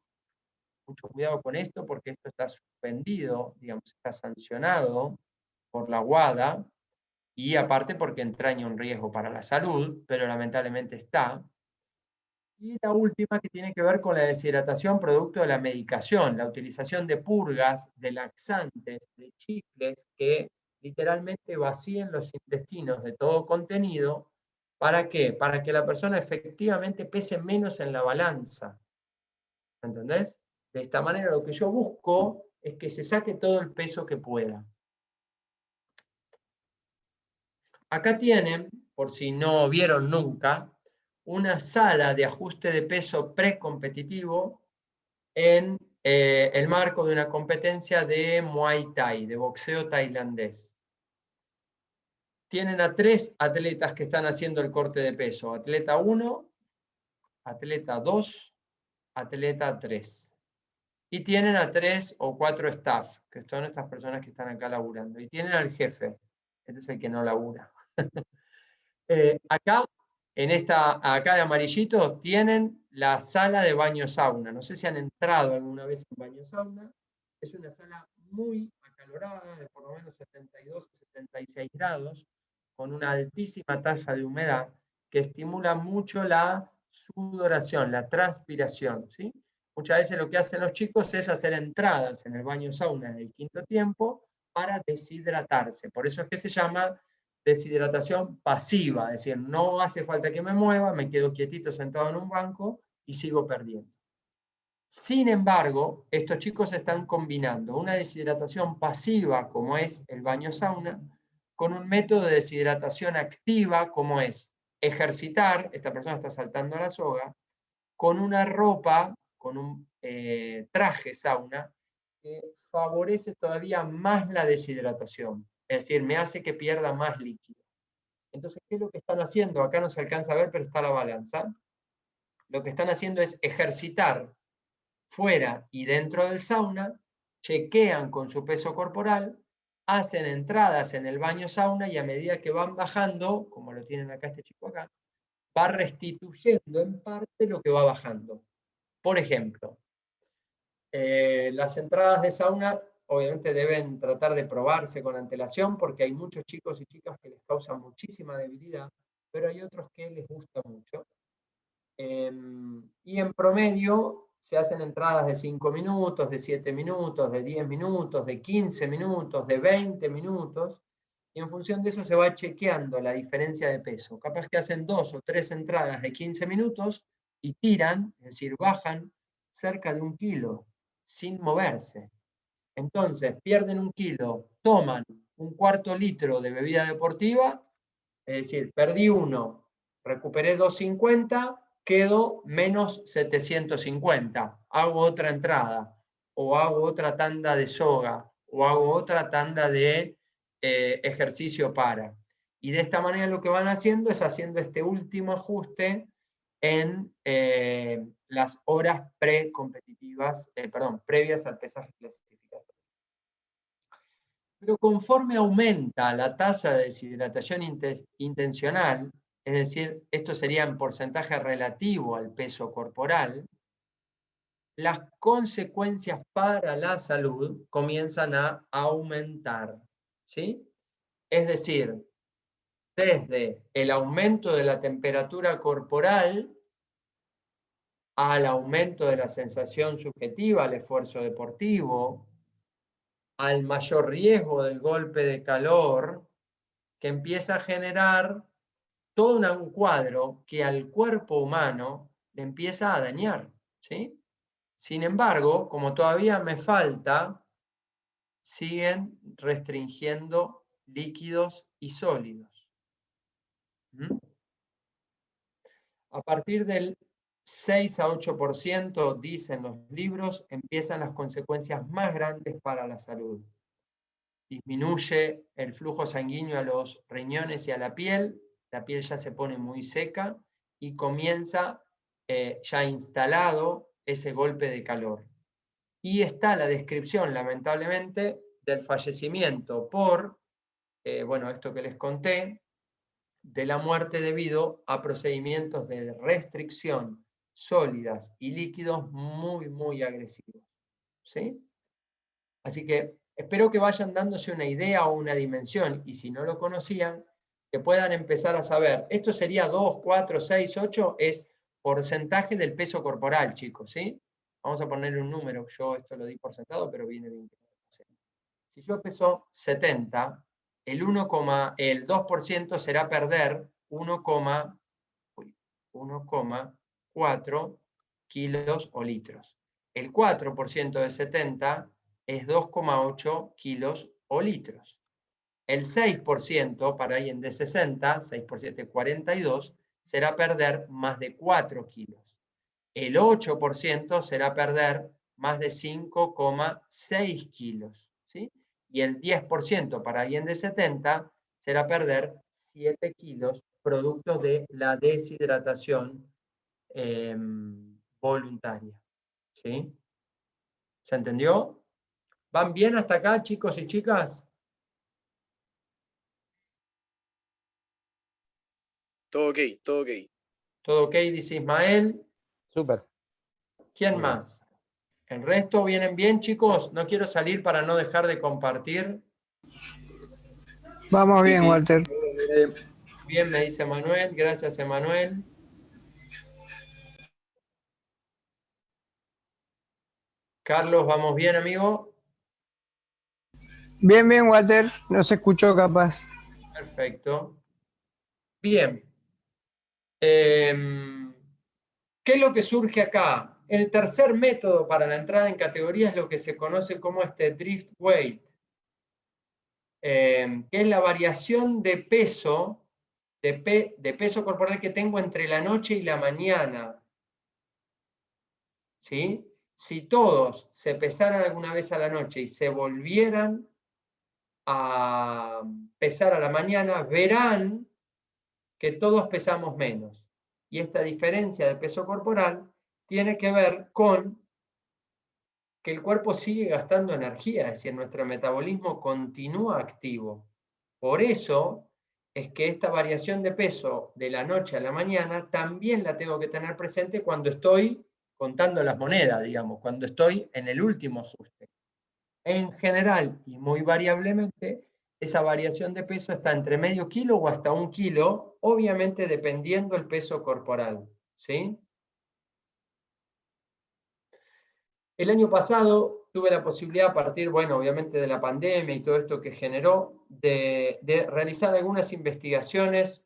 Mucho cuidado con esto porque esto está suspendido, digamos, está sancionado por la WADA y aparte porque entraña un riesgo para la salud, pero lamentablemente está. Y la última que tiene que ver con la deshidratación producto de la medicación, la utilización de purgas, de laxantes, de chicles que literalmente vacíen los intestinos de todo contenido. ¿Para qué? Para que la persona efectivamente pese menos en la balanza. ¿Entendés? De esta manera lo que yo busco es que se saque todo el peso que pueda. Acá tienen, por si no vieron nunca, una sala de ajuste de peso precompetitivo en el marco de una competencia de Muay Thai, de boxeo tailandés. Tienen a 3 atletas que están haciendo el corte de peso. Atleta 1, atleta 2, atleta 3. Y tienen a 3 o 4 staff, que son estas personas que están acá laburando. Y tienen al jefe, este es el que no labura. Acá de amarillito, tienen la sala de baño sauna. No sé si han entrado alguna vez en baño sauna. Es una sala muy acalorada, de por lo menos 72 a 76 grados, con una altísima tasa de humedad que estimula mucho la sudoración, la transpiración, ¿sí? Muchas veces lo que hacen los chicos es hacer entradas en el baño sauna en el quinto tiempo para deshidratarse. Por eso es que se llama deshidratación pasiva, es decir, no hace falta que me mueva, me quedo quietito sentado en un banco y sigo perdiendo. Sin embargo, estos chicos están combinando una deshidratación pasiva, como es el baño sauna, con un método de deshidratación activa, como es ejercitar, esta persona está saltando a la soga, con una ropa, con un traje sauna, que favorece todavía más la deshidratación. Es decir, me hace que pierda más líquido. Entonces, ¿qué es lo que están haciendo? Acá no se alcanza a ver, pero está la balanza. Lo que están haciendo es ejercitar fuera y dentro del sauna, chequean con su peso corporal, hacen entradas en el baño sauna y a medida que van bajando, como lo tienen acá este chico acá, va restituyendo en parte lo que va bajando. Por ejemplo, las entradas de sauna obviamente deben tratar de probarse con antelación porque hay muchos chicos y chicas que les causan muchísima debilidad, pero hay otros que les gusta mucho. Y en promedio se hacen entradas de 5 minutos, de 7 minutos, de 10 minutos, de 15 minutos, de 20 minutos, y en función de eso se va chequeando la diferencia de peso. Capaz que hacen 2 o 3 entradas de 15 minutos y tiran, es decir, bajan cerca de 1 kilo, sin moverse. Entonces, pierden 1 kilo, toman 1/4 litro de bebida deportiva, es decir, perdí 1, recuperé 250, quedo menos 750. Hago otra entrada, o hago otra tanda de soga, o hago otra tanda de ejercicio para. Y de esta manera lo que van haciendo es haciendo este último ajuste en las horas precompetitivas, previas al pesaje clasificatorio. Pero conforme aumenta la tasa de deshidratación intencional, es decir, esto sería en porcentaje relativo al peso corporal, las consecuencias para la salud comienzan a aumentar, ¿sí? Es decir, desde el aumento de la temperatura corporal al aumento de la sensación subjetiva al esfuerzo deportivo, al mayor riesgo del golpe de calor, que empieza a generar todo un cuadro que al cuerpo humano le empieza a dañar, ¿sí? Sin embargo, como todavía me falta, siguen restringiendo líquidos y sólidos. A partir del 6 a 8%, dicen los libros, empiezan las consecuencias más grandes para la salud. Disminuye el flujo sanguíneo a los riñones y a la piel ya se pone muy seca y comienza ya instalado ese golpe de calor. Y está la descripción, lamentablemente, del fallecimiento por, esto que les conté, de la muerte debido a procedimientos de restricción sólidas y líquidos muy, muy agresivos. ¿Sí? Así que espero que vayan dándose una idea o una dimensión, y si no lo conocían, que puedan empezar a saber. Esto sería 2, 4, 6, 8, es porcentaje del peso corporal, chicos, ¿sí? Vamos a ponerle un número, yo esto lo di por sentado, pero viene bien. Si yo peso 70, el 2% será perder 1,4 kilos o litros. El 4% de 70 es 2,8 kilos o litros. El 6%, para alguien de 60, 6 por 7, 42, será perder más de 4 kilos. El 8% será perder más de 5,6 kilos, ¿sí? Y el 10% para alguien de 70 será perder 7 kilos producto de la deshidratación voluntaria, ¿sí? ¿Se entendió? ¿Van bien hasta acá, chicos y chicas?
Todo ok, todo ok.
¿Todo ok? Dice Ismael.
Súper.
¿Quién
Muy bien.
más? ¿El resto vienen bien, chicos? No quiero salir para no dejar de compartir.
Vamos bien, Walter.
Bien, me dice Manuel. Gracias, Emanuel. Carlos, ¿vamos bien, amigo?
Bien, bien, Walter. No se escuchó capaz.
Perfecto. Bien. ¿Qué es lo que surge acá? El tercer método para la entrada en categoría es lo que se conoce como drift weight, que es la variación de peso, de peso corporal que tengo entre la noche y la mañana. ¿Sí? Si todos se pesaran alguna vez a la noche y se volvieran a pesar a la mañana, verán que todos pesamos menos. Y esta diferencia de peso corporal tiene que ver con que el cuerpo sigue gastando energía, es decir, nuestro metabolismo continúa activo. Por eso es que esta variación de peso de la noche a la mañana también la tengo que tener presente cuando estoy contando las monedas, digamos, cuando estoy en el último ajuste. En general y muy variablemente, esa variación de peso está entre medio kilo o hasta 1 kilo, obviamente dependiendo el peso corporal, ¿sí? El año pasado tuve la posibilidad, a partir, bueno, obviamente de la pandemia y todo esto que generó, de realizar algunas investigaciones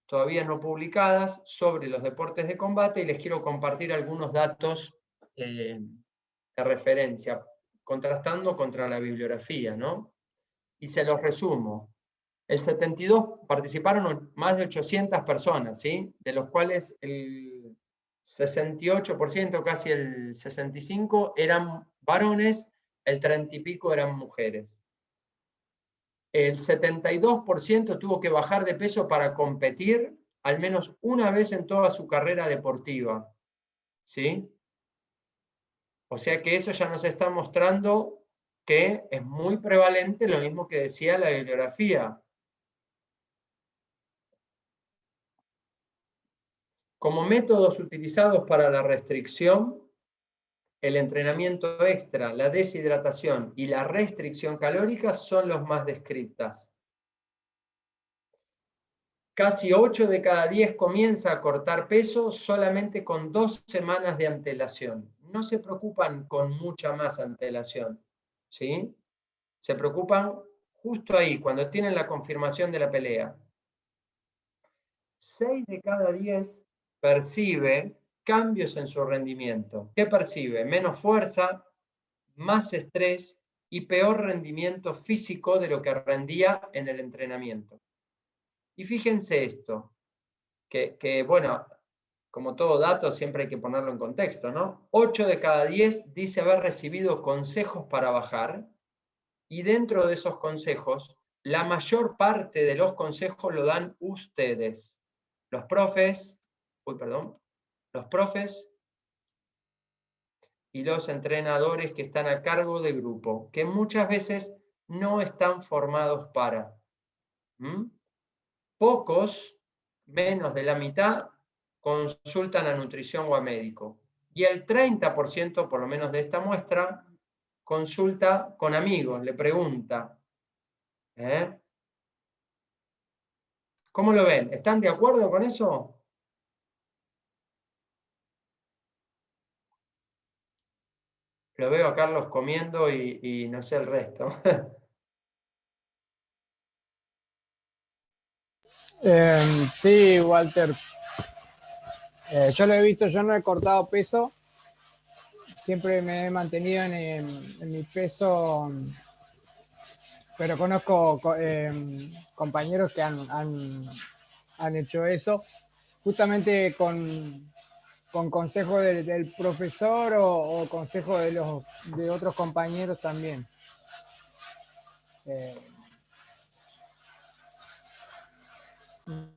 todavía no publicadas sobre los deportes de combate y les quiero compartir algunos datos de referencia, contrastando contra la bibliografía, ¿no? Y se los resumo. El 72 participaron más de 800 personas, ¿sí? De los cuales el 68%, casi el 65%, eran varones, el 30 y pico eran mujeres. El 72% tuvo que bajar de peso para competir al menos una vez en toda su carrera deportiva, ¿sí? O sea que eso ya nos está mostrando que es muy prevalente lo mismo que decía la bibliografía. Como métodos utilizados para la restricción, el entrenamiento extra, la deshidratación y la restricción calórica son los más descritas. Casi 8 de cada 10 comienza a cortar peso solamente con 2 semanas de antelación. No se preocupan con mucha más antelación, ¿sí? Se preocupan justo ahí, cuando tienen la confirmación de la pelea. 6 de cada 10 percibe cambios en su rendimiento. ¿Qué percibe? Menos fuerza, más estrés y peor rendimiento físico de lo que rendía en el entrenamiento. Y fíjense esto, que bueno, como todo dato siempre hay que ponerlo en contexto, ¿no? 8 de cada 10 dice haber recibido consejos para bajar y dentro de esos consejos, la mayor parte de los consejos lo dan ustedes. Los profes y los entrenadores que están a cargo de grupo, que muchas veces no están formados para. Pocos, menos de la mitad, consultan a nutrición o a médico. Y el 30%, por lo menos de esta muestra, consulta con amigos, le pregunta. ¿Cómo lo ven? ¿Están de acuerdo con eso? Lo veo a Carlos comiendo y no sé el resto.
Sí, Walter. Yo lo he visto, yo no he cortado peso. Siempre me he mantenido en mi peso, pero conozco compañeros que han hecho eso, justamente con con consejo del profesor o consejo de otros compañeros también.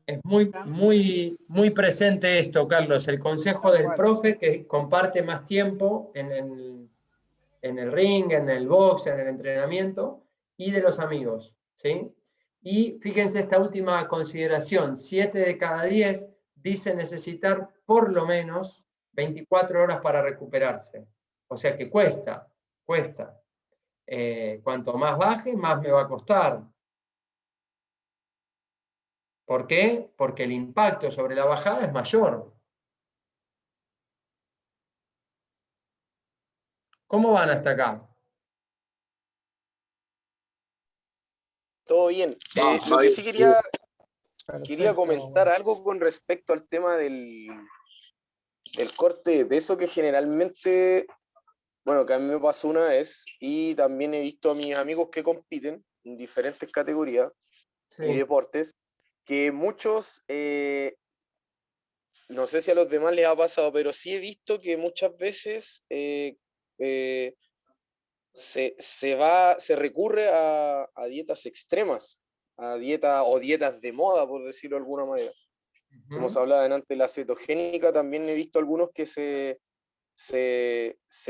Es muy presente esto, Carlos, el consejo del profe que comparte más tiempo en el ring, en el box, en el entrenamiento, y de los amigos, ¿sí? Y fíjense esta última consideración, 7 de cada 10 dice necesitar por lo menos 24 horas para recuperarse. O sea que cuesta. Cuanto más baje, más me va a costar. ¿Por qué? Porque el impacto sobre la bajada es mayor. ¿Cómo van hasta acá?
Todo bien. Lo que sí quería comentar algo con respecto al tema del corte de peso, que generalmente, bueno, que a mí me pasó una vez, y también he visto a mis amigos que compiten en diferentes categorías y deportes, que muchos, no sé si a los demás les ha pasado, pero sí he visto que muchas veces se recurre a dietas extremas, a dietas de moda, por decirlo de alguna manera. Como se hablaba delante, la cetogénica, también he visto algunos que se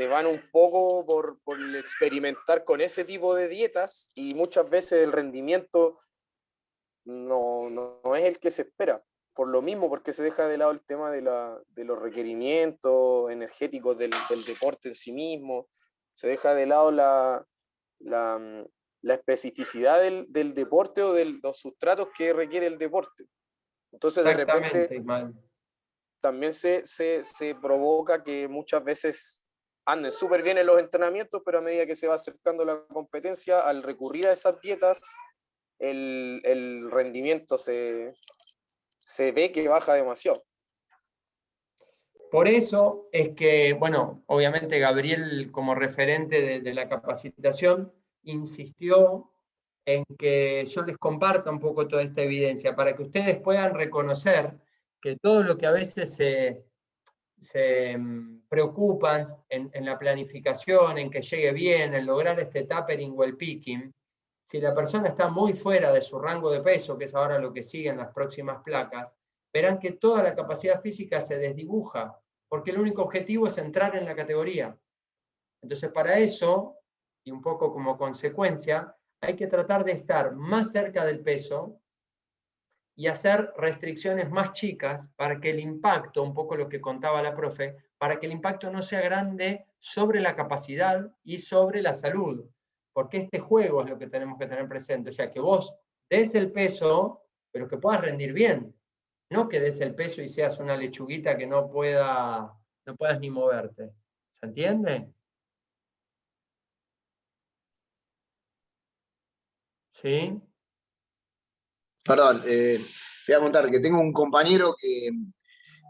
van un poco por experimentar con ese tipo de dietas, y muchas veces el rendimiento no es el que se espera. Por lo mismo, porque se deja de lado el tema de los requerimientos energéticos del deporte en sí mismo, se deja de lado la especificidad del deporte o de los sustratos que requiere el deporte. Entonces, de repente, también se provoca que muchas veces anden súper bien en los entrenamientos, pero a medida que se va acercando la competencia, al recurrir a esas dietas, el rendimiento se ve que baja demasiado.
Por eso es que, bueno, obviamente Gabriel, como referente de la capacitación, insistió en que yo les comparta un poco toda esta evidencia para que ustedes puedan reconocer que todo lo que a veces se preocupan en la planificación, en que llegue bien, en lograr este tapering o el picking, si la persona está muy fuera de su rango de peso, que es ahora lo que sigue en las próximas placas, verán que toda la capacidad física se desdibuja, porque el único objetivo es entrar en la categoría. Entonces, para eso, y un poco como consecuencia, hay que tratar de estar más cerca del peso y hacer restricciones más chicas para que el impacto, un poco lo que contaba la profe, para que el impacto no sea grande sobre la capacidad y sobre la salud. Porque este juego es lo que tenemos que tener presente. O sea, que vos des el peso, pero que puedas rendir bien. No que des el peso y seas una lechuguita que no puedas ni moverte. ¿Se entiende? ¿Sí?
Perdón, voy a contar que tengo un compañero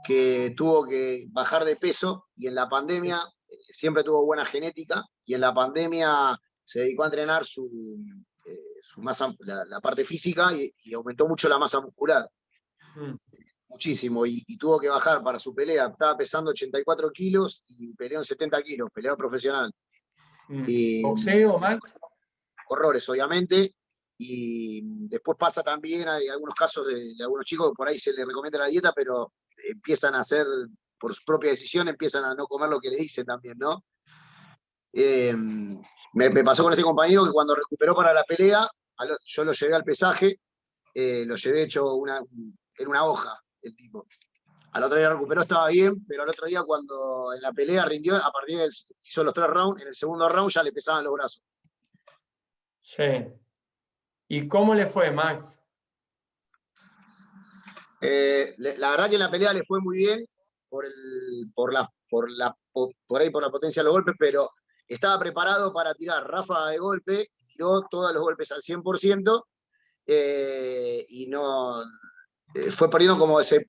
que tuvo que bajar de peso y en la pandemia siempre tuvo buena genética y en la pandemia se dedicó a entrenar su masa, la parte física y aumentó mucho la masa muscular. Muchísimo, y tuvo que bajar para su pelea. Estaba pesando 84 kilos y peleó en 70 kilos, peleador profesional.
¿Boxeo, Max?
Horrores, obviamente. Y después pasa también, hay algunos casos de algunos chicos que por ahí se les recomienda la dieta, pero empiezan a hacer, por su propia decisión, empiezan a no comer lo que le dicen también, ¿no? Me pasó con este compañero que cuando recuperó para la pelea, yo lo llevé al pesaje, lo llevé hecho en una hoja, el tipo. Al otro día recuperó, estaba bien, pero al otro día cuando en la pelea rindió, a partir del hizo los 3 rounds, en el segundo round ya le pesaban los brazos.
Sí. ¿Y cómo le fue, Max?
La verdad que en la pelea le fue muy bien por ahí por la potencia de los golpes, pero estaba preparado para tirar ráfaga de golpe, tiró todos los golpes al 100%, y no fue perdiendo como ese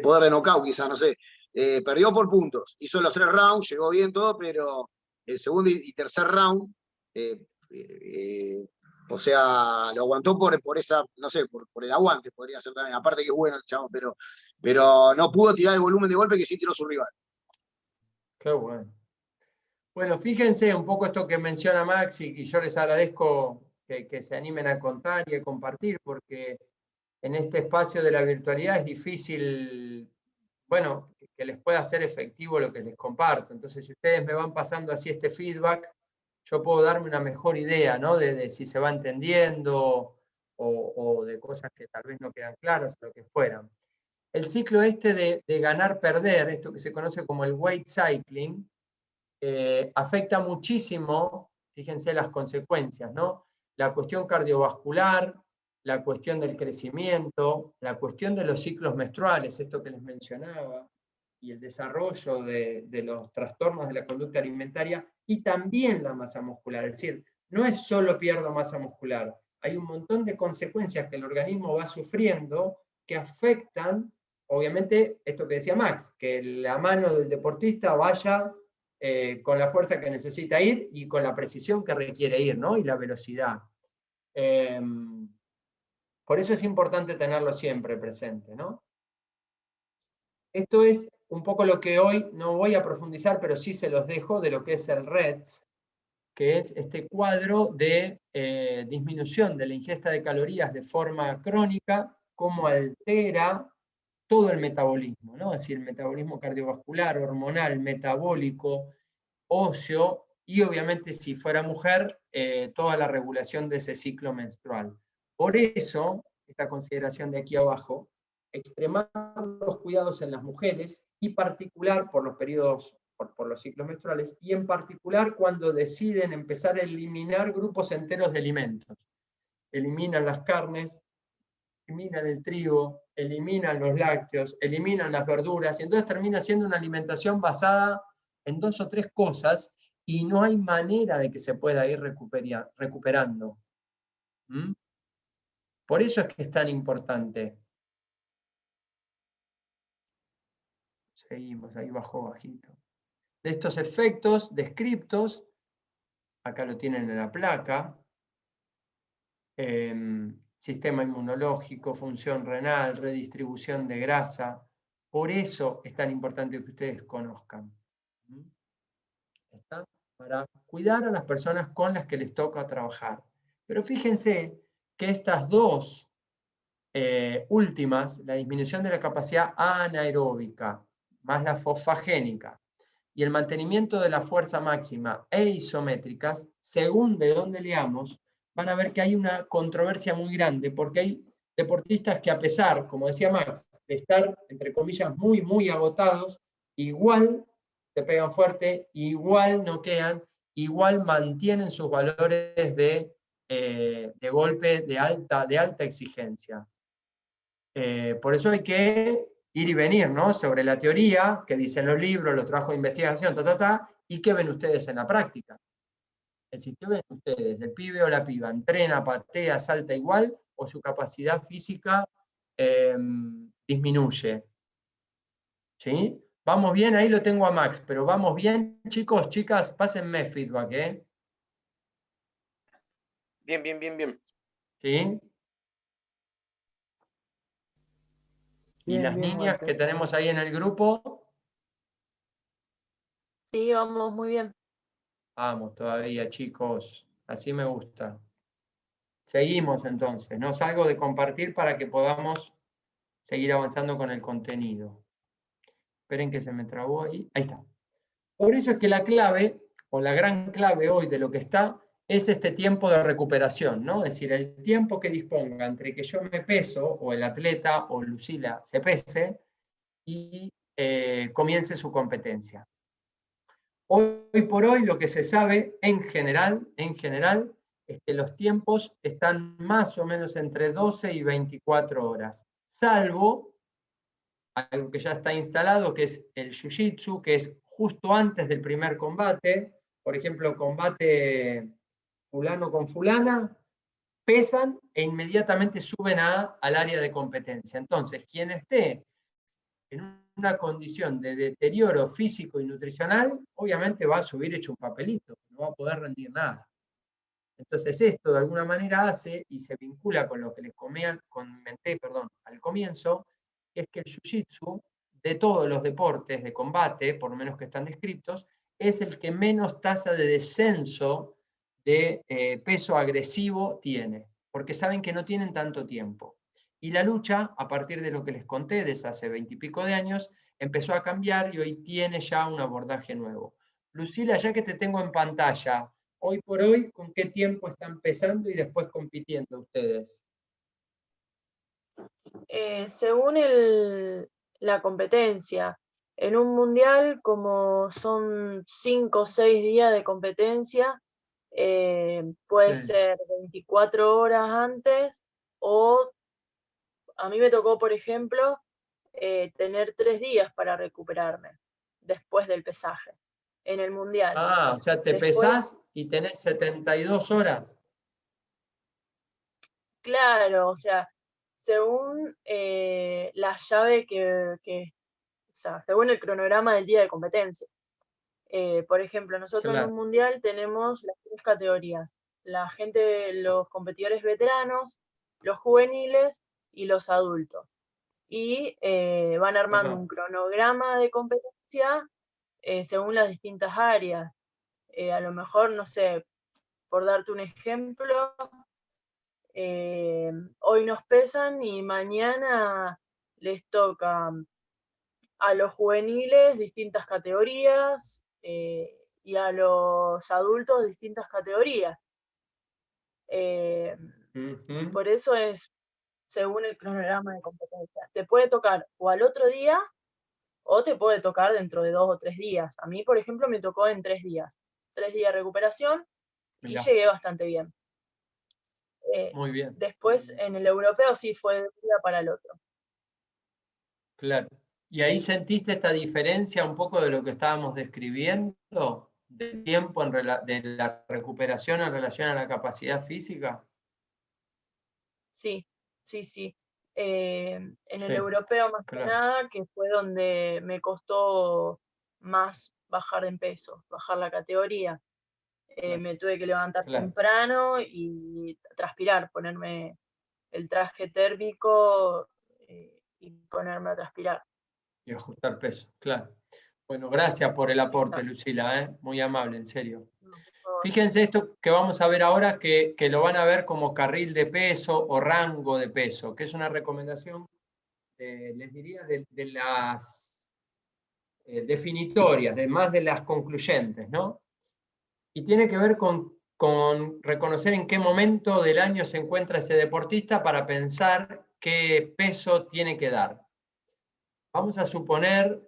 poder de knockout, quizás, no sé. Perdió por puntos, hizo los 3 rounds, llegó bien todo, pero el segundo y tercer round O sea, lo aguantó por esa, no sé, por el aguante, podría ser también. Aparte que es bueno el chabón, pero no pudo tirar el volumen de golpe que sí tiró su rival.
Qué bueno. Bueno, fíjense un poco esto que menciona Max y yo les agradezco que se animen a contar y a compartir, porque en este espacio de la virtualidad es difícil, bueno, que les pueda ser efectivo lo que les comparto. Entonces, si ustedes me van pasando así este feedback, yo puedo darme una mejor idea, ¿no? De si se va entendiendo o de cosas que tal vez no quedan claras, lo que fueran. El ciclo este de ganar-perder, esto que se conoce como el weight cycling, afecta muchísimo, fíjense las consecuencias, ¿no? La cuestión cardiovascular, la cuestión del crecimiento, la cuestión de los ciclos menstruales, esto que les mencionaba, y el desarrollo de los trastornos de la conducta alimentaria, y también la masa muscular. Es decir, no es solo pierdo masa muscular, hay un montón de consecuencias que el organismo va sufriendo que afectan, obviamente, esto que decía Max, que la mano del deportista vaya con la fuerza que necesita ir y con la precisión que requiere ir, ¿no? Y la velocidad. Por eso es importante tenerlo siempre presente, ¿no? Esto es un poco lo que hoy no voy a profundizar, pero sí se los dejo de lo que es el REDS, que es este cuadro de disminución de la ingesta de calorías de forma crónica, cómo altera todo el metabolismo, ¿no? Es decir, el metabolismo cardiovascular, hormonal, metabólico, óseo, y obviamente si fuera mujer, toda la regulación de ese ciclo menstrual. Por eso, esta consideración de aquí abajo, extremar los cuidados en las mujeres, y particular por los periodos, por los ciclos menstruales, y en particular cuando deciden empezar a eliminar grupos enteros de alimentos. Eliminan las carnes, eliminan el trigo, eliminan los lácteos, eliminan las verduras, y entonces termina siendo una alimentación basada en 2 o 3 cosas, y no hay manera de que se pueda ir recuperando. ¿Mm? Por eso es que es tan importante. Seguimos, ahí bajito. De estos efectos descriptos, acá lo tienen en la placa, sistema inmunológico, función renal, redistribución de grasa. Por eso es tan importante que ustedes conozcan. ¿Está? Para cuidar a las personas con las que les toca trabajar. Pero fíjense que estas dos últimas, la disminución de la capacidad anaeróbica, más la fosfagénica, y el mantenimiento de la fuerza máxima e isométricas, según de dónde leamos, van a ver que hay una controversia muy grande, porque hay deportistas que, a pesar, como decía Max, de estar, entre comillas, muy, muy agotados, igual te pegan fuerte, igual noquean, igual mantienen sus valores de golpe de alta exigencia. Por eso hay que ir y venir, ¿no? Sobre la teoría que dicen los libros, los trabajos de investigación, y qué ven ustedes en la práctica. Es decir, ¿qué ven ustedes? ¿El pibe o la piba entrena, patea, salta igual, o su capacidad física disminuye? ¿Sí? ¿Vamos bien? Ahí lo tengo a Max, pero ¿vamos bien? Chicos, chicas, pásenme feedback, ¿eh?
Bien.
¿Sí?
Bien,
¿Y las
bien,
niñas
Walter.
que tenemos ahí en el grupo?
Sí, vamos muy bien.
Vamos todavía, chicos. Así me gusta. Seguimos entonces. No salgo de compartir para que podamos seguir avanzando con el contenido. Esperen que se me trabó ahí. Ahí está. Por eso es que la clave, o la gran clave hoy de lo que está, es este tiempo de recuperación, ¿no? Es decir, el tiempo que disponga entre que yo me peso, o el atleta, o Lucila se pese, y comience su competencia. Hoy por hoy lo que se sabe en general, es que los tiempos están más o menos entre 12 y 24 horas, salvo algo que ya está instalado, que es el jiu-jitsu, que es justo antes del primer combate. Por ejemplo, combate fulano con fulana, pesan e inmediatamente suben al área de competencia. Entonces, quien esté en una condición de deterioro físico y nutricional, obviamente va a subir hecho un papelito, no va a poder rendir nada. Entonces esto de alguna manera hace, y se vincula con lo que les comenté al comienzo, es que el Jiu-Jitsu, de todos los deportes de combate, por lo menos que están descritos, es el que menos tasa de descenso de peso agresivo tiene, porque saben que no tienen tanto tiempo. Y la lucha, a partir de lo que les conté, desde hace 20 y pico de años, empezó a cambiar y hoy tiene ya un abordaje nuevo. Lucila, ya que te tengo en pantalla, hoy por hoy, ¿con qué tiempo están empezando y después compitiendo ustedes?
Según la competencia, en un mundial, como son 5 o 6 días de competencia, puede
Sí.
ser 24 horas antes, o a mí me tocó, por ejemplo, tener 3 días para recuperarme después del pesaje en el mundial.
Ah, o sea, te
Después,
pesás y tenés 72 horas.
claro, o sea, según la llave o sea, según el cronograma del día de competencia. Por ejemplo, nosotros en
Claro,
un mundial tenemos las 3 categorías: la gente, los competidores veteranos, los juveniles y los adultos. Y van armando
ajá,
un cronograma de competencia según las distintas áreas. A lo mejor, no sé, por darte un ejemplo, hoy nos pesan y mañana les toca a los juveniles distintas categorías y a los adultos distintas categorías.
ujú,
Por eso es según el cronograma de competencia. Te puede tocar o al otro día o te puede tocar dentro de 2 o 3 días. A mí, por ejemplo, me tocó en 3 días. 3 días de recuperación y
mirá,
llegué bastante bien.
muy bien,
Después, en el europeo sí fue de un día para el otro.
claro. ¿Y ahí sentiste esta diferencia un poco de lo que estábamos describiendo, del tiempo de la recuperación en relación a la capacidad física?
Sí, sí, sí. En el
Sí,
europeo más que
claro,
nada, que fue donde me costó más bajar en peso, bajar la categoría. Me tuve que levantar
claro.
temprano y transpirar, ponerme el traje térmico y ponerme a transpirar.
Y ajustar peso, claro. Bueno, gracias por el aporte,
Exacto.
Lucila, muy amable, en serio.
No, por favor.
Fíjense esto que vamos a ver ahora, que lo van a ver como carril de peso o rango de peso, que es una recomendación, les diría, de las definitorias, de más de las concluyentes, ¿no? Y tiene que ver con reconocer en qué momento del año se encuentra ese deportista para pensar qué peso tiene que dar. Vamos a suponer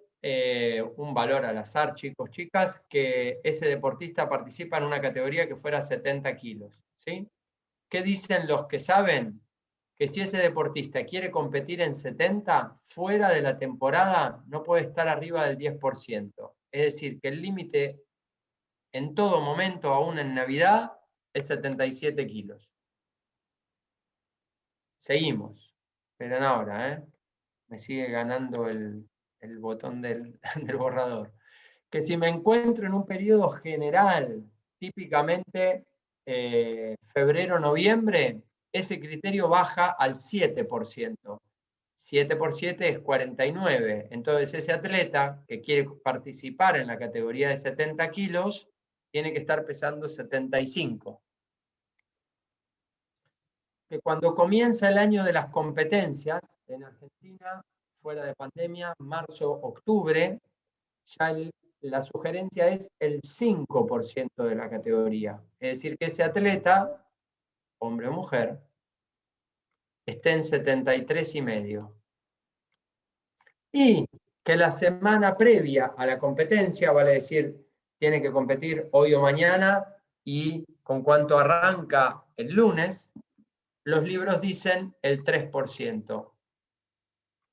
un valor al azar, chicos, chicas, que ese deportista participa en una categoría que fuera 70 kilos. ¿Sí? ¿Qué dicen los que saben? Que si ese deportista quiere competir en 70, fuera de la temporada no puede estar arriba del 10%. Es decir, que el límite en todo momento, aún en Navidad, es 77 kilos. Seguimos. Esperen ahora, ¿eh? Me sigue ganando el botón del borrador. Que si me encuentro en un periodo general, típicamente febrero-noviembre, ese criterio baja al 7%. 7 por 7 es 49. Entonces ese atleta que quiere participar en la categoría de 70 kilos, tiene que estar pesando 75. Que cuando comienza el año de las competencias, en Argentina, fuera de pandemia, marzo, octubre, ya la sugerencia es el 5% de la categoría. Es decir, que ese atleta, hombre o mujer, esté en 73,5. Y que la semana previa a la competencia, vale decir, tiene que competir hoy o mañana, y con cuánto arranca el lunes, los libros dicen el 3%.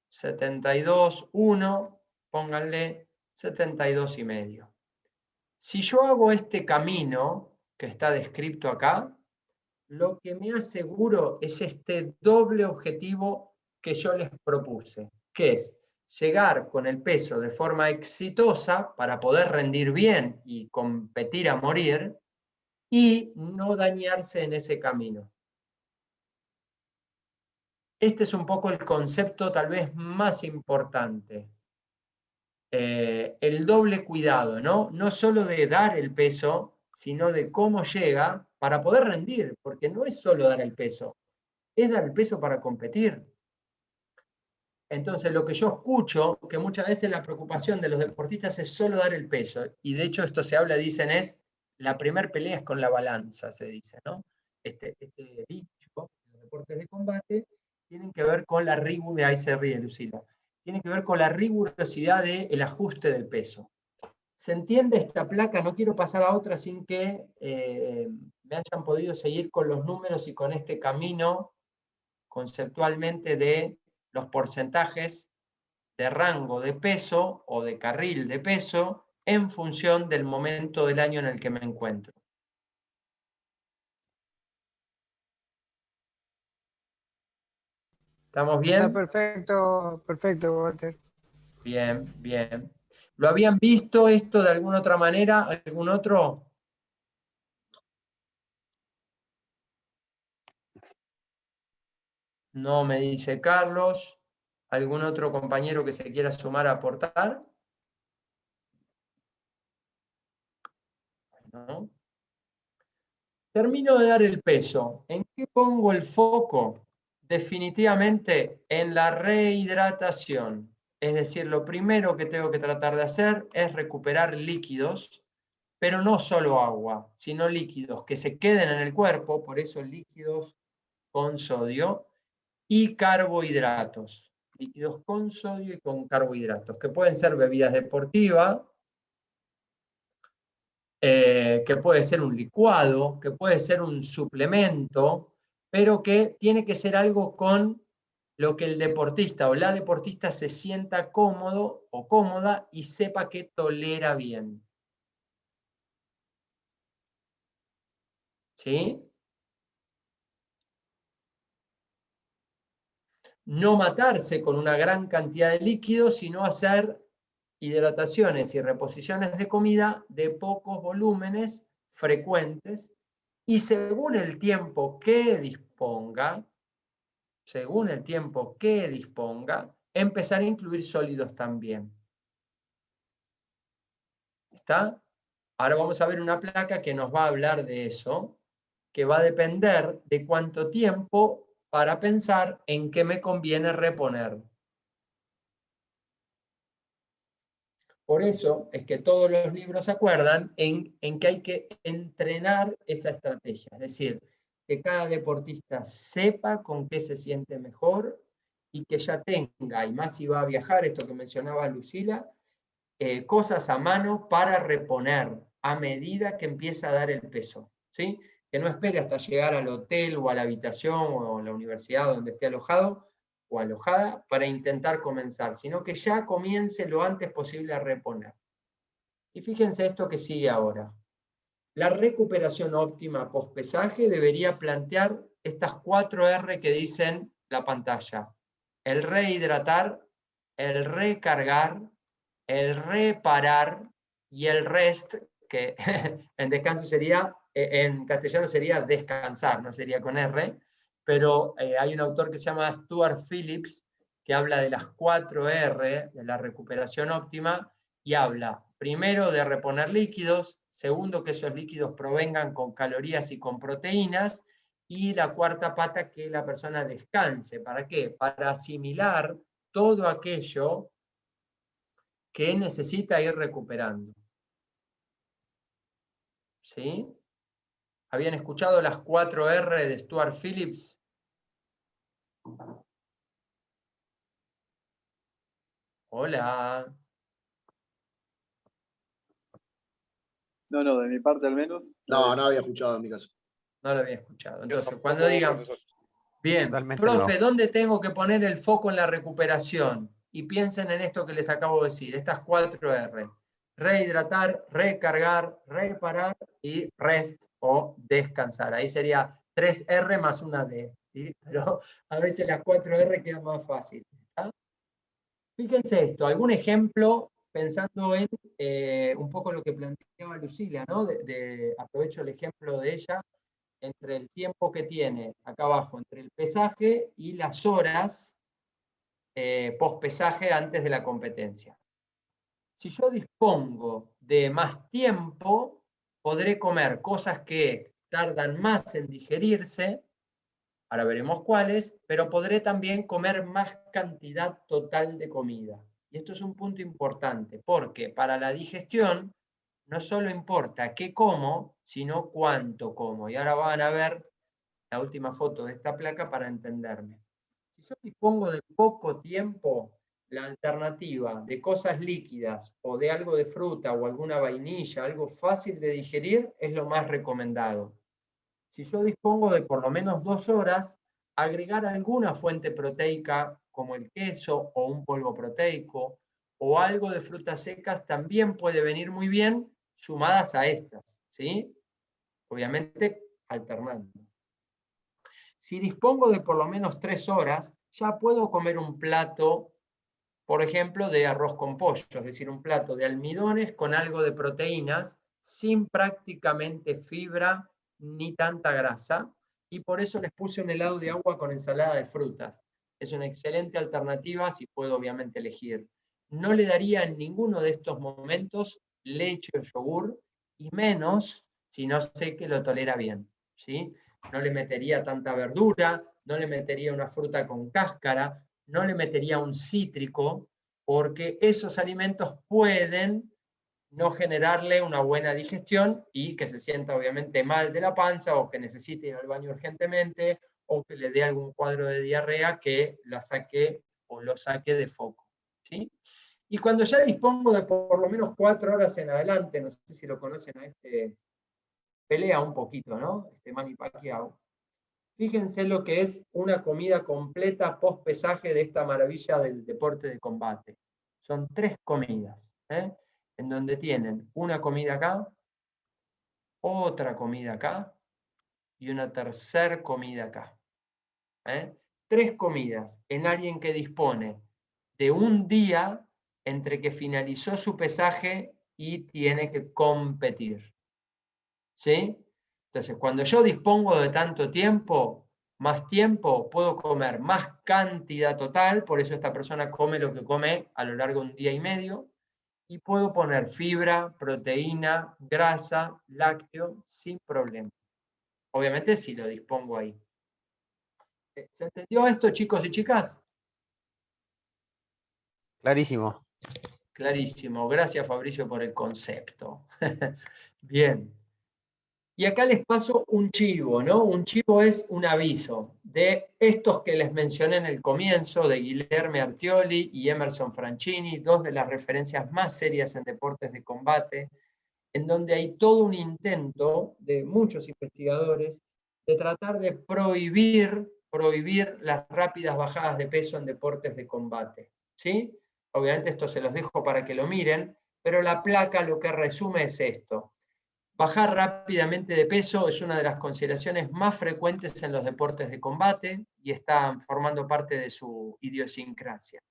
72,1, pónganle 72,5. Si yo hago este camino que está descrito acá, lo que me aseguro es este doble objetivo que yo les propuse, que es llegar con el peso de forma exitosa para poder rendir bien y competir a morir, y no dañarse en ese camino. Este es un poco el concepto tal vez más importante. El doble cuidado, ¿no? No solo de dar el peso, sino de cómo llega para poder rendir, porque no es solo dar el peso, es dar el peso para competir. Entonces, lo que yo escucho, que muchas veces la preocupación de los deportistas es solo dar el peso, y de hecho esto se habla, dicen, es la primer pelea es con la balanza, se dice, ¿no? Este dicho, los deportes de combate, tienen que ver con la rigurosidad, ahí se ríe Lucila, tiene que ver con la rigurosidad del ajuste del peso. ¿Se entiende esta placa? No quiero pasar a otra sin que me hayan podido seguir con los números y con este camino conceptualmente de los porcentajes de rango de peso o de carril de peso en función del momento del año en el que me encuentro. ¿Estamos bien?
Está perfecto, perfecto, Walter.
Bien, bien. ¿Lo habían visto esto de alguna otra manera? ¿Algún otro? No, me dice Carlos. ¿Algún otro compañero que se quiera sumar a aportar? ¿No? Termino de dar el peso. ¿En qué pongo el foco? Definitivamente en la rehidratación. Es decir, lo primero que tengo que tratar de hacer es recuperar líquidos, pero no solo agua, sino líquidos que se queden en el cuerpo, por eso líquidos con sodio, y carbohidratos. Líquidos con sodio y con carbohidratos, que pueden ser bebidas deportivas, que puede ser un licuado, que puede ser un suplemento, pero que tiene que ser algo con lo que el deportista o la deportista se sienta cómodo o cómoda y sepa que tolera bien. ¿Sí? No matarse con una gran cantidad de líquidos, sino hacer hidrataciones y reposiciones de comida de pocos volúmenes frecuentes y según el tiempo que disponga, empezar a incluir sólidos también. ¿Está? Ahora vamos a ver una placa que nos va a hablar de eso, que va a depender de cuánto tiempo para pensar en qué me conviene reponer. Por eso es que todos los libros se acuerdan en que hay que entrenar esa estrategia. Es decir, que cada deportista sepa con qué se siente mejor y que ya tenga, y más si va a viajar, esto que mencionaba Lucila, cosas a mano para reponer a medida que empieza a dar el peso. ¿Sí? Que no espere hasta llegar al hotel o a la habitación o a la universidad donde esté alojado o alojada para intentar comenzar, sino que ya comience lo antes posible a reponer. Y fíjense esto que sigue ahora. La recuperación óptima post-pesaje debería plantear estas 4 R que dicen la pantalla. El rehidratar, el recargar, el reparar y el rest, que en descanso sería, en castellano sería descansar, no sería con R, pero hay un autor que se llama Stuart Phillips que habla de las 4 R de la recuperación óptima y habla primero de reponer líquidos, segundo que esos líquidos provengan con calorías y con proteínas, y la cuarta pata que la persona descanse. ¿Para qué? Para asimilar todo aquello que necesita ir recuperando. ¿Sí? ¿Habían escuchado las 4 R de Stuart Phillips? Hola.
No, de mi parte al menos.
No había escuchado en mi caso.
No lo había escuchado. Entonces,
tampoco,
cuando digan,
profesor.
bien,
Totalmente
profe,
nuevo.
¿dónde tengo que poner el foco en la recuperación? Y piensen en esto que les acabo de decir, estas 4 R. Rehidratar, recargar, reparar y rest o descansar. Ahí sería 3 R más una D. ¿Sí? Pero a veces las 4 R quedan más fácil. ¿Está? Fíjense esto, algún ejemplo pensando en un poco lo que planteaba Lucila, ¿no? Aprovecho el ejemplo de ella, entre el tiempo que tiene acá abajo, entre el pesaje y las horas post-pesaje antes de la competencia. Si yo dispongo de más tiempo, podré comer cosas que tardan más en digerirse, ahora veremos cuáles, pero podré también comer más cantidad total de comida. Y esto es un punto importante, porque para la digestión no solo importa qué como, sino cuánto como. Y ahora van a ver la última foto de esta placa para entenderme. Si yo dispongo de poco tiempo, la alternativa de cosas líquidas o de algo de fruta o alguna vainilla, algo fácil de digerir, es lo más recomendado. Si yo dispongo de por lo menos 2 horas, agregar alguna fuente proteica como el queso o un polvo proteico o algo de frutas secas también puede venir muy bien sumadas a estas, ¿sí? Obviamente alternando. Si dispongo de por lo menos 3 horas, ya puedo comer un plato, por ejemplo, de arroz con pollo, es decir, un plato de almidones con algo de proteínas, sin prácticamente fibra ni tanta grasa, y por eso les puse un helado de agua con ensalada de frutas. Es una excelente alternativa si puedo obviamente elegir. No le daría en ninguno de estos momentos leche o yogur, y menos si no sé que lo tolera bien, ¿sí? No le metería tanta verdura, no le metería una fruta con cáscara, no le metería un cítrico, porque esos alimentos pueden no generarle una buena digestión y que se sienta obviamente mal de la panza o que necesite ir al baño urgentemente o que le dé algún cuadro de diarrea que la saque o lo saque de foco, ¿sí? Y cuando ya dispongo de por lo menos 4 horas en adelante, no sé si lo conocen a este, pelea un poquito, ¿no? Este Manny Pacquiao. Fíjense lo que es una comida completa post-pesaje de esta maravilla del deporte de combate. Son 3 comidas, en donde tienen una comida acá, otra comida acá y una tercera comida acá. 3 comidas en alguien que dispone de un día entre que finalizó su pesaje y tiene que competir. ¿Sí? Entonces, cuando yo dispongo de tanto tiempo, más tiempo, puedo comer más cantidad total, por eso esta persona come lo que come a lo largo de un día y medio, y puedo poner fibra, proteína, grasa, lácteo, sin problema. Obviamente si lo dispongo ahí. ¿Se entendió esto, chicos y chicas?
Clarísimo.
Clarísimo. Gracias, Fabricio, por el concepto. Bien. Y acá les paso un chivo, ¿no? Un chivo es un aviso de estos que les mencioné en el comienzo, de Guilherme Artioli y Emerson Franchini, 2 de las referencias más serias en deportes de combate, en donde hay todo un intento de muchos investigadores de tratar de prohibir las rápidas bajadas de peso en deportes de combate, ¿sí? Obviamente esto se los dejo para que lo miren, pero la placa lo que resume es esto. Bajar rápidamente de peso es una de las consideraciones más frecuentes en los deportes de combate y están formando parte de su idiosincrasia.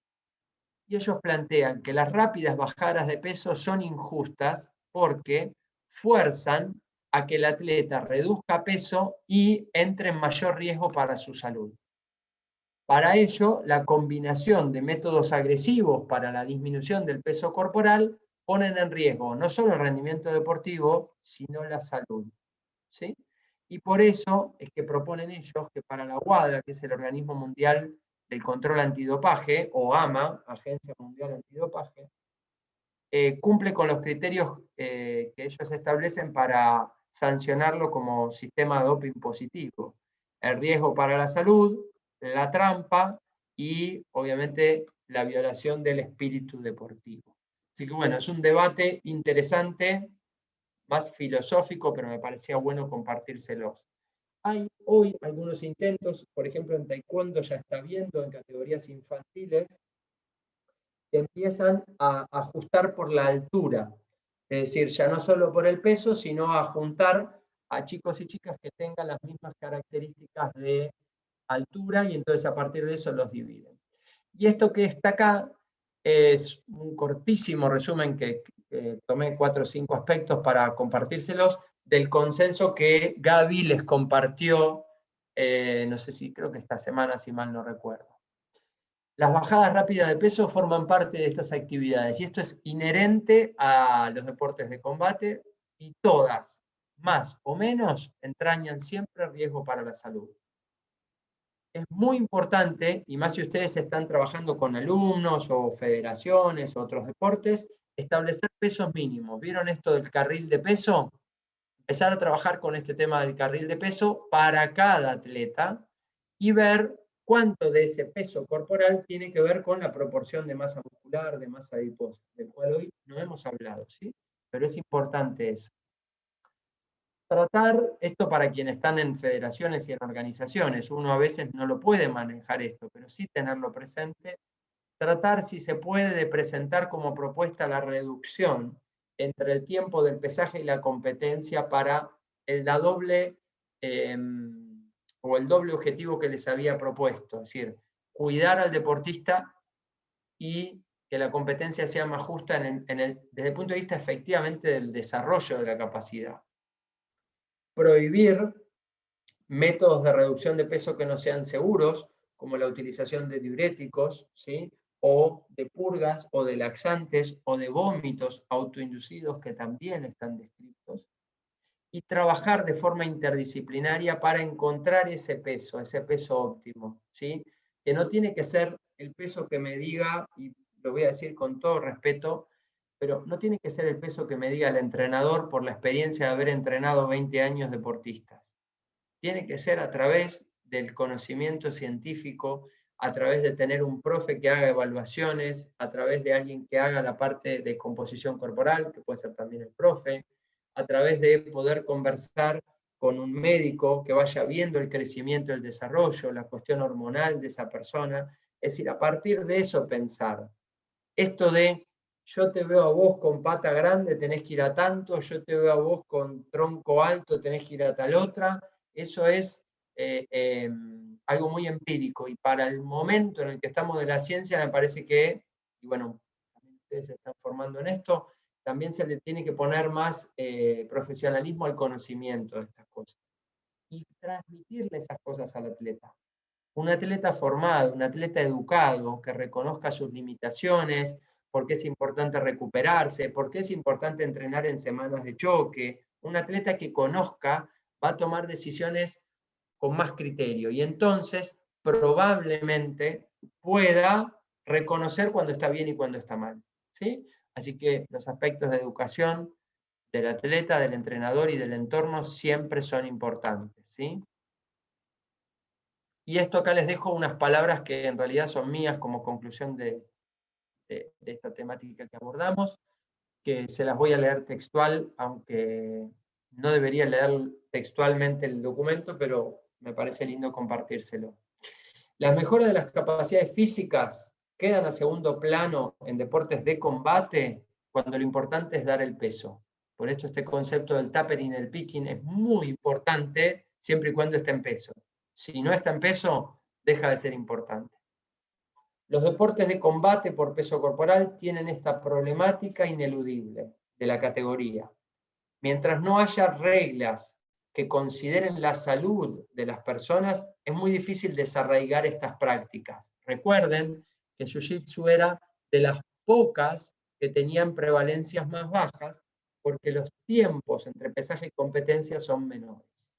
Y ellos plantean que las rápidas bajadas de peso son injustas porque fuerzan a que el atleta reduzca peso y entre en mayor riesgo para su salud. Para ello, la combinación de métodos agresivos para la disminución del peso corporal ponen en riesgo no solo el rendimiento deportivo, sino la salud, ¿sí? Y por eso es que proponen ellos que para la WADA, que es el Organismo Mundial del Control Antidopaje, o AMA, Agencia Mundial Antidopaje, cumple con los criterios que ellos establecen para sancionarlo como sistema de doping positivo. El riesgo para la salud, la trampa y obviamente la violación del espíritu deportivo. Así que bueno, es un debate interesante, más filosófico, pero me parecía bueno compartírselos. Hay hoy algunos intentos, por ejemplo en taekwondo ya está viendo en categorías infantiles, que empiezan a ajustar por la altura. Es decir, ya no solo por el peso, sino a juntar a chicos y chicas que tengan las mismas características de altura y entonces a partir de eso los dividen. Y esto que está acá Es un cortísimo resumen que tomé 4 o 5 aspectos para compartírselos del consenso que Gaby les compartió, no sé si, creo que esta semana, si mal no recuerdo. Las bajadas rápidas de peso forman parte de estas actividades, y esto es inherente a los deportes de combate, y todas, más o menos, entrañan siempre riesgo para la salud. Es muy importante, y más si ustedes están trabajando con alumnos o federaciones o otros deportes, establecer pesos mínimos. ¿Vieron esto del carril de peso? Empezar a trabajar con este tema del carril de peso para cada atleta y ver cuánto de ese peso corporal tiene que ver con la proporción de masa muscular, de masa adiposa, del cual hoy no hemos hablado, ¿sí? Pero es importante eso. Tratar esto para quienes están en federaciones y en organizaciones. Uno a veces no lo puede manejar esto, pero sí tenerlo presente. Tratar, si se puede, de presentar como propuesta la reducción entre el tiempo del pesaje y la competencia para el doble objetivo que les había propuesto. Es decir, cuidar al deportista y que la competencia sea más justa desde el punto de vista efectivamente del desarrollo de la capacidad. Prohibir métodos de reducción de peso que no sean seguros, como la utilización de diuréticos, ¿sí? O de purgas, o de laxantes, o de vómitos autoinducidos que también están descritos. Y trabajar de forma interdisciplinaria para encontrar ese peso óptimo, ¿sí? Que no tiene que ser el peso que me diga, y lo voy a decir con todo respeto, pero no tiene que ser el peso que me diga el entrenador por la experiencia de haber entrenado 20 años deportistas. Tiene que ser a través del conocimiento científico, a través de tener un profe que haga evaluaciones, a través de alguien que haga la parte de composición corporal, que puede ser también el profe, a través de poder conversar con un médico que vaya viendo el crecimiento, el desarrollo, la cuestión hormonal de esa persona. Es decir, a partir de eso pensar. Esto de yo te veo a vos con pata grande, tenés que ir a tanto, yo te veo a vos con tronco alto, tenés que ir a tal otra, eso es algo muy empírico, y para el momento en el que estamos de la ciencia me parece que, y bueno, ustedes se están formando en esto, también se le tiene que poner más profesionalismo al conocimiento de estas cosas y transmitirle esas cosas al atleta. Un atleta formado, un atleta educado, que reconozca sus limitaciones, por qué es importante recuperarse, por qué es importante entrenar en semanas de choque. Un atleta que conozca va a tomar decisiones con más criterio, y entonces probablemente pueda reconocer cuando está bien y cuando está mal, ¿sí? Así que los aspectos de educación del atleta, del entrenador y del entorno siempre son importantes, ¿sí? Y esto acá les dejo unas palabras que en realidad son mías como conclusión de esta temática que abordamos, que se las voy a leer textual, aunque no debería leer textualmente el documento, pero me parece lindo compartírselo. Las mejoras de las capacidades físicas quedan a segundo plano en deportes de combate cuando lo importante es dar el peso. Por esto este concepto del tapering y el picking es muy importante siempre y cuando esté en peso. Si no está en peso, deja de ser importante. Los deportes de combate por peso corporal tienen esta problemática ineludible de la categoría. Mientras no haya reglas que consideren la salud de las personas, es muy difícil desarraigar estas prácticas. Recuerden que Jiu-Jitsu era de las pocas que tenían prevalencias más bajas, porque los tiempos entre pesaje y competencia son menores.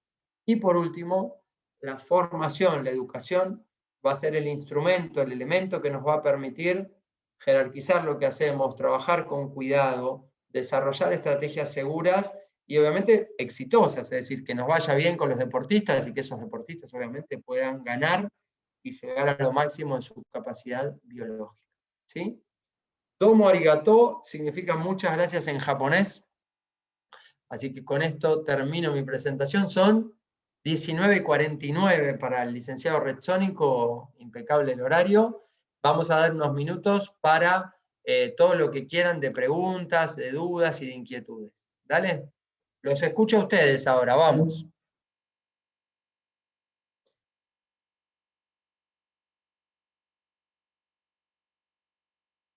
Y por último, la formación, la educación, va a ser el instrumento, el elemento que nos va a permitir jerarquizar lo que hacemos, trabajar con cuidado, desarrollar estrategias seguras y obviamente exitosas, es decir, que nos vaya bien con los deportistas y que esos deportistas obviamente puedan ganar y llegar a lo máximo de su capacidad biológica. ¿Sí? Domo arigato significa muchas gracias en japonés, así que con esto termino mi presentación. Son 19:49 para el licenciado Redsónico, impecable el horario. Vamos a dar unos minutos para todo lo que quieran de preguntas, de dudas y de inquietudes. ¿Dale? Los escucho a ustedes ahora, vamos.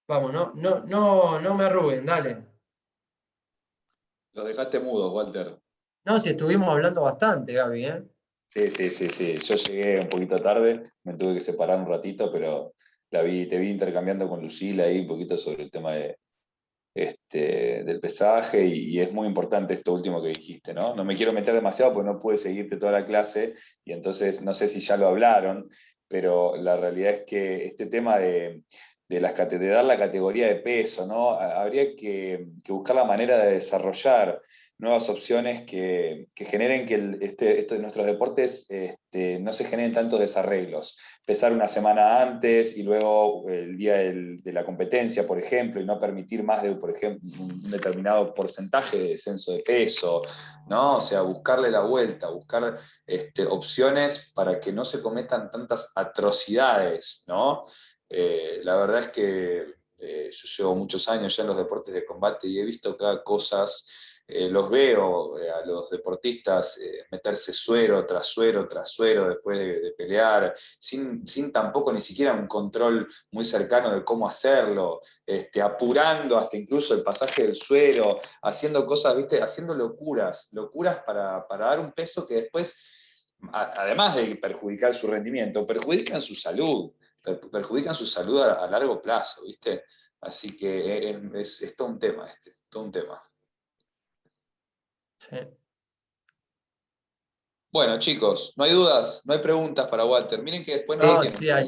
Vamos, no me arruguen, dale.
Los dejaste mudos, Walter.
No, si estuvimos hablando bastante, Gaby, ¿eh?
Sí. Yo llegué un poquito tarde, me tuve que separar un ratito, pero te vi intercambiando con Lucila ahí un poquito sobre el tema del pesaje y es muy importante esto último que dijiste, ¿no? No me quiero meter demasiado porque no pude seguirte toda la clase y entonces no sé si ya lo hablaron, pero la realidad es que este tema de dar la categoría de peso, ¿no? Habría que buscar la manera de desarrollar nuevas opciones que generen que esto de nuestros deportes no se generen tantos desarreglos. Pesar una semana antes y luego el día de la competencia, por ejemplo, y no permitir más de, por ejemplo, un determinado porcentaje de descenso de peso, ¿no? O sea, buscarle la vuelta, buscar opciones para que no se cometan tantas atrocidades, ¿no? La verdad es que yo llevo muchos años ya en los deportes de combate y he visto cada cosas. Los veo a los deportistas meterse suero tras suero tras suero después de pelear, sin tampoco ni siquiera un control muy cercano de cómo hacerlo, apurando hasta incluso el pasaje del suero, haciendo cosas, ¿viste? Haciendo locuras para dar un peso que después, además de perjudicar su rendimiento, perjudican su salud a largo plazo, ¿viste? Así que es todo un tema todo un tema.
Sí.
Bueno, chicos, no hay dudas, no hay preguntas para Walter. Miren que después
No,
tienen
sí, hay.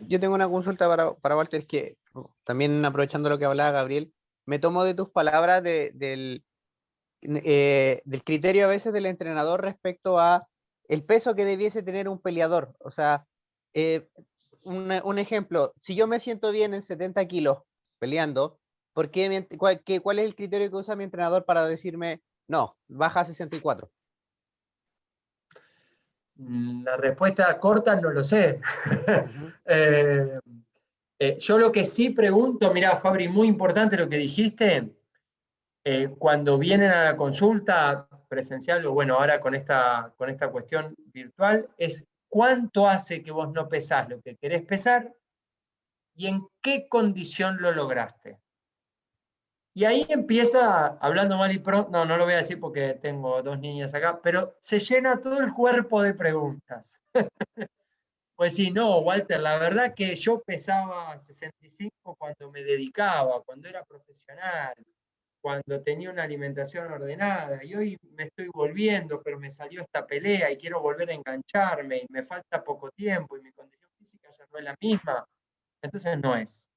Yo tengo una consulta para Walter, que también aprovechando lo que hablaba Gabriel, me tomo de tus palabras del criterio a veces del entrenador respecto a el peso que debiese tener un peleador. O sea, un ejemplo, si yo me siento bien en 70 kilos peleando, ¿cuál es el criterio que usa mi entrenador para decirme, no, baja a 64?
La respuesta corta no lo sé. Yo lo que sí pregunto, mirá, Fabri, muy importante lo que dijiste, cuando vienen a la consulta presencial, o bueno, ahora con esta cuestión virtual, es cuánto hace que vos no pesás lo que querés pesar y en qué condición lo lograste. Y ahí empieza, hablando mal y pronto, no lo voy a decir porque tengo 2 niñas acá, pero se llena todo el cuerpo de preguntas. Pues sí, no, Walter, la verdad que yo pesaba 65 cuando me dedicaba, cuando era profesional, cuando tenía una alimentación ordenada, y hoy me estoy volviendo, pero me salió esta pelea y quiero volver a engancharme y me falta poco tiempo y mi condición física ya no es la misma. Entonces no es.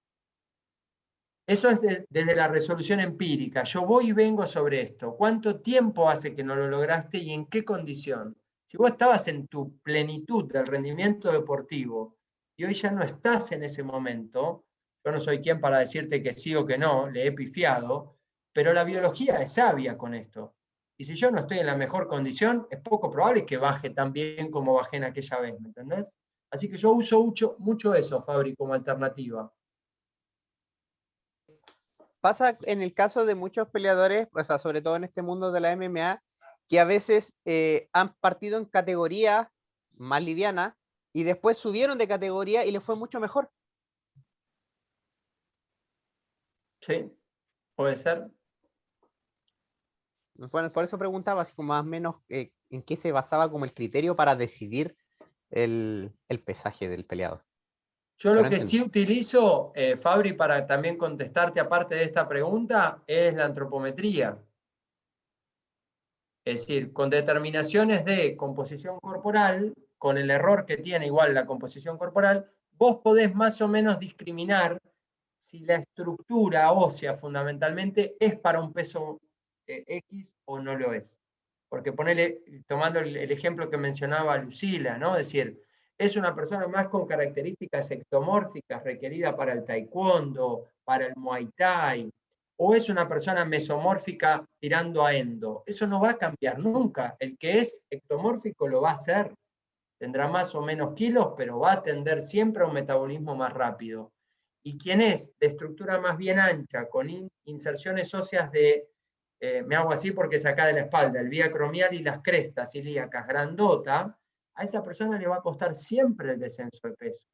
Eso es desde la resolución empírica. Yo voy y vengo sobre esto. ¿Cuánto tiempo hace que no lo lograste y en qué condición? Si vos estabas en tu plenitud del rendimiento deportivo y hoy ya no estás en ese momento, yo no soy quien para decirte que sí o que no, le he pifiado, pero la biología es sabia con esto. Y si yo no estoy en la mejor condición, es poco probable que baje tan bien como bajé en aquella vez, ¿me entendés? Así que yo uso mucho eso, Fabri, como alternativa.
Pasa en el caso de muchos peleadores, o sea, sobre todo en este mundo de la MMA, que a veces han partido en categorías más livianas y después subieron de categoría y les fue mucho mejor.
Sí, puede ser.
Bueno, por eso preguntaba, así como más o menos en qué se basaba como el criterio para decidir el pesaje del peleador.
Yo lo que sí utilizo, Fabri, para también contestarte aparte de esta pregunta, es la antropometría. Es decir, con determinaciones de composición corporal, con el error que tiene igual la composición corporal, vos podés más o menos discriminar si la estructura ósea fundamentalmente es para un peso X o no lo es. Porque tomando el ejemplo que mencionaba Lucila, ¿no? Es decir, es una persona más con características ectomórficas requerida para el taekwondo, para el muay thai, o es una persona mesomórfica tirando a endo. Eso no va a cambiar nunca. El que es ectomórfico lo va a hacer. Tendrá más o menos kilos, pero va a tender siempre a un metabolismo más rápido. Y quien es de estructura más bien ancha, con inserciones óseas me hago así porque es acá de la espalda, el vía acromial y las crestas ilíacas grandota, a esa persona le va a costar siempre el descenso de peso.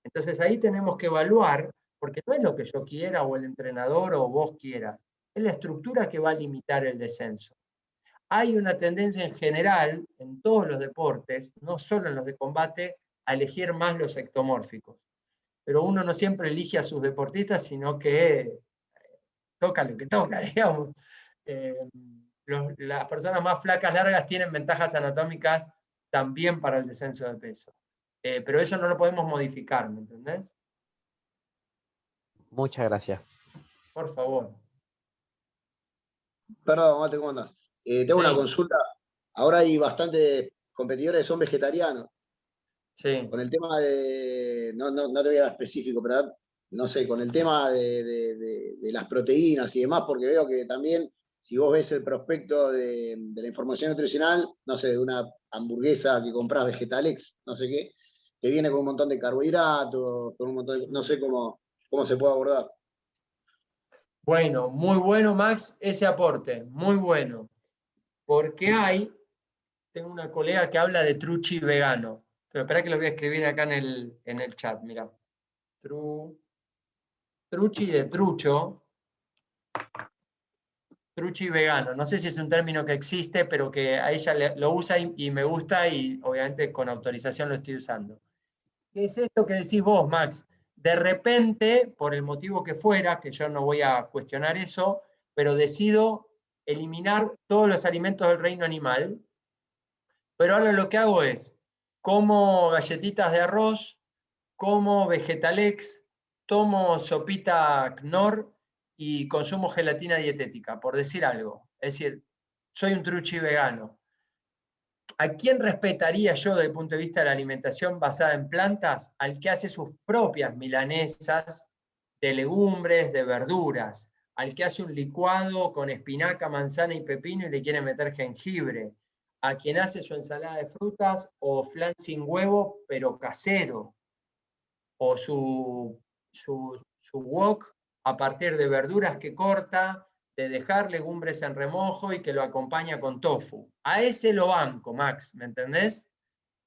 Entonces ahí tenemos que evaluar porque no es lo que yo quiera o el entrenador o vos quieras, es la estructura que va a limitar el descenso. Hay una tendencia en general en todos los deportes, no solo en los de combate, a elegir más los ectomórficos. Pero uno no siempre elige a sus deportistas, sino que toca lo que toca, digamos. Las personas más flacas, largas, tienen ventajas anatómicas también para el descenso de peso. Pero eso no lo podemos modificar, ¿me entendés?
Muchas gracias.
Por favor.
Perdón, Mate, ¿cómo andás? Tengo una
Sí.
consulta. Ahora hay bastantes competidores que son vegetarianos.
Sí.
Con el tema de, no te voy a dar específico, pero no sé, con el tema de las proteínas y demás, porque veo que también, si vos ves el prospecto de la información nutricional, no sé, de una hamburguesa que compras Vegetalex, no sé qué, te viene con un montón de carbohidratos, con un montón de, no sé cómo se puede abordar.
Bueno, muy bueno, Max, ese aporte, muy bueno. Porque tengo una colega que habla de truchi vegano. Pero espera que lo voy a escribir acá en el chat, mira. Truchi de trucho. Truchi vegano. No sé si es un término que existe, pero que a ella lo usa y me gusta y obviamente con autorización lo estoy usando. ¿Qué es esto que decís vos, Max? De repente, por el motivo que fuera, que yo no voy a cuestionar eso, pero decido eliminar todos los alimentos del reino animal, pero ahora lo que hago es, como galletitas de arroz, como Vegetalex, tomo sopita Knorr y consumo gelatina dietética, por decir algo. Es decir, soy un truchi vegano. ¿A quién respetaría yo desde el punto de vista de la alimentación basada en plantas? Al que hace sus propias milanesas de legumbres, de verduras, al que hace un licuado con espinaca, manzana y pepino y le quiere meter jengibre, a quien hace su ensalada de frutas o flan sin huevo, pero casero, o su wok a partir de verduras que corta, de dejar legumbres en remojo y que lo acompaña con tofu. A ese lo banco, Max, ¿me entendés?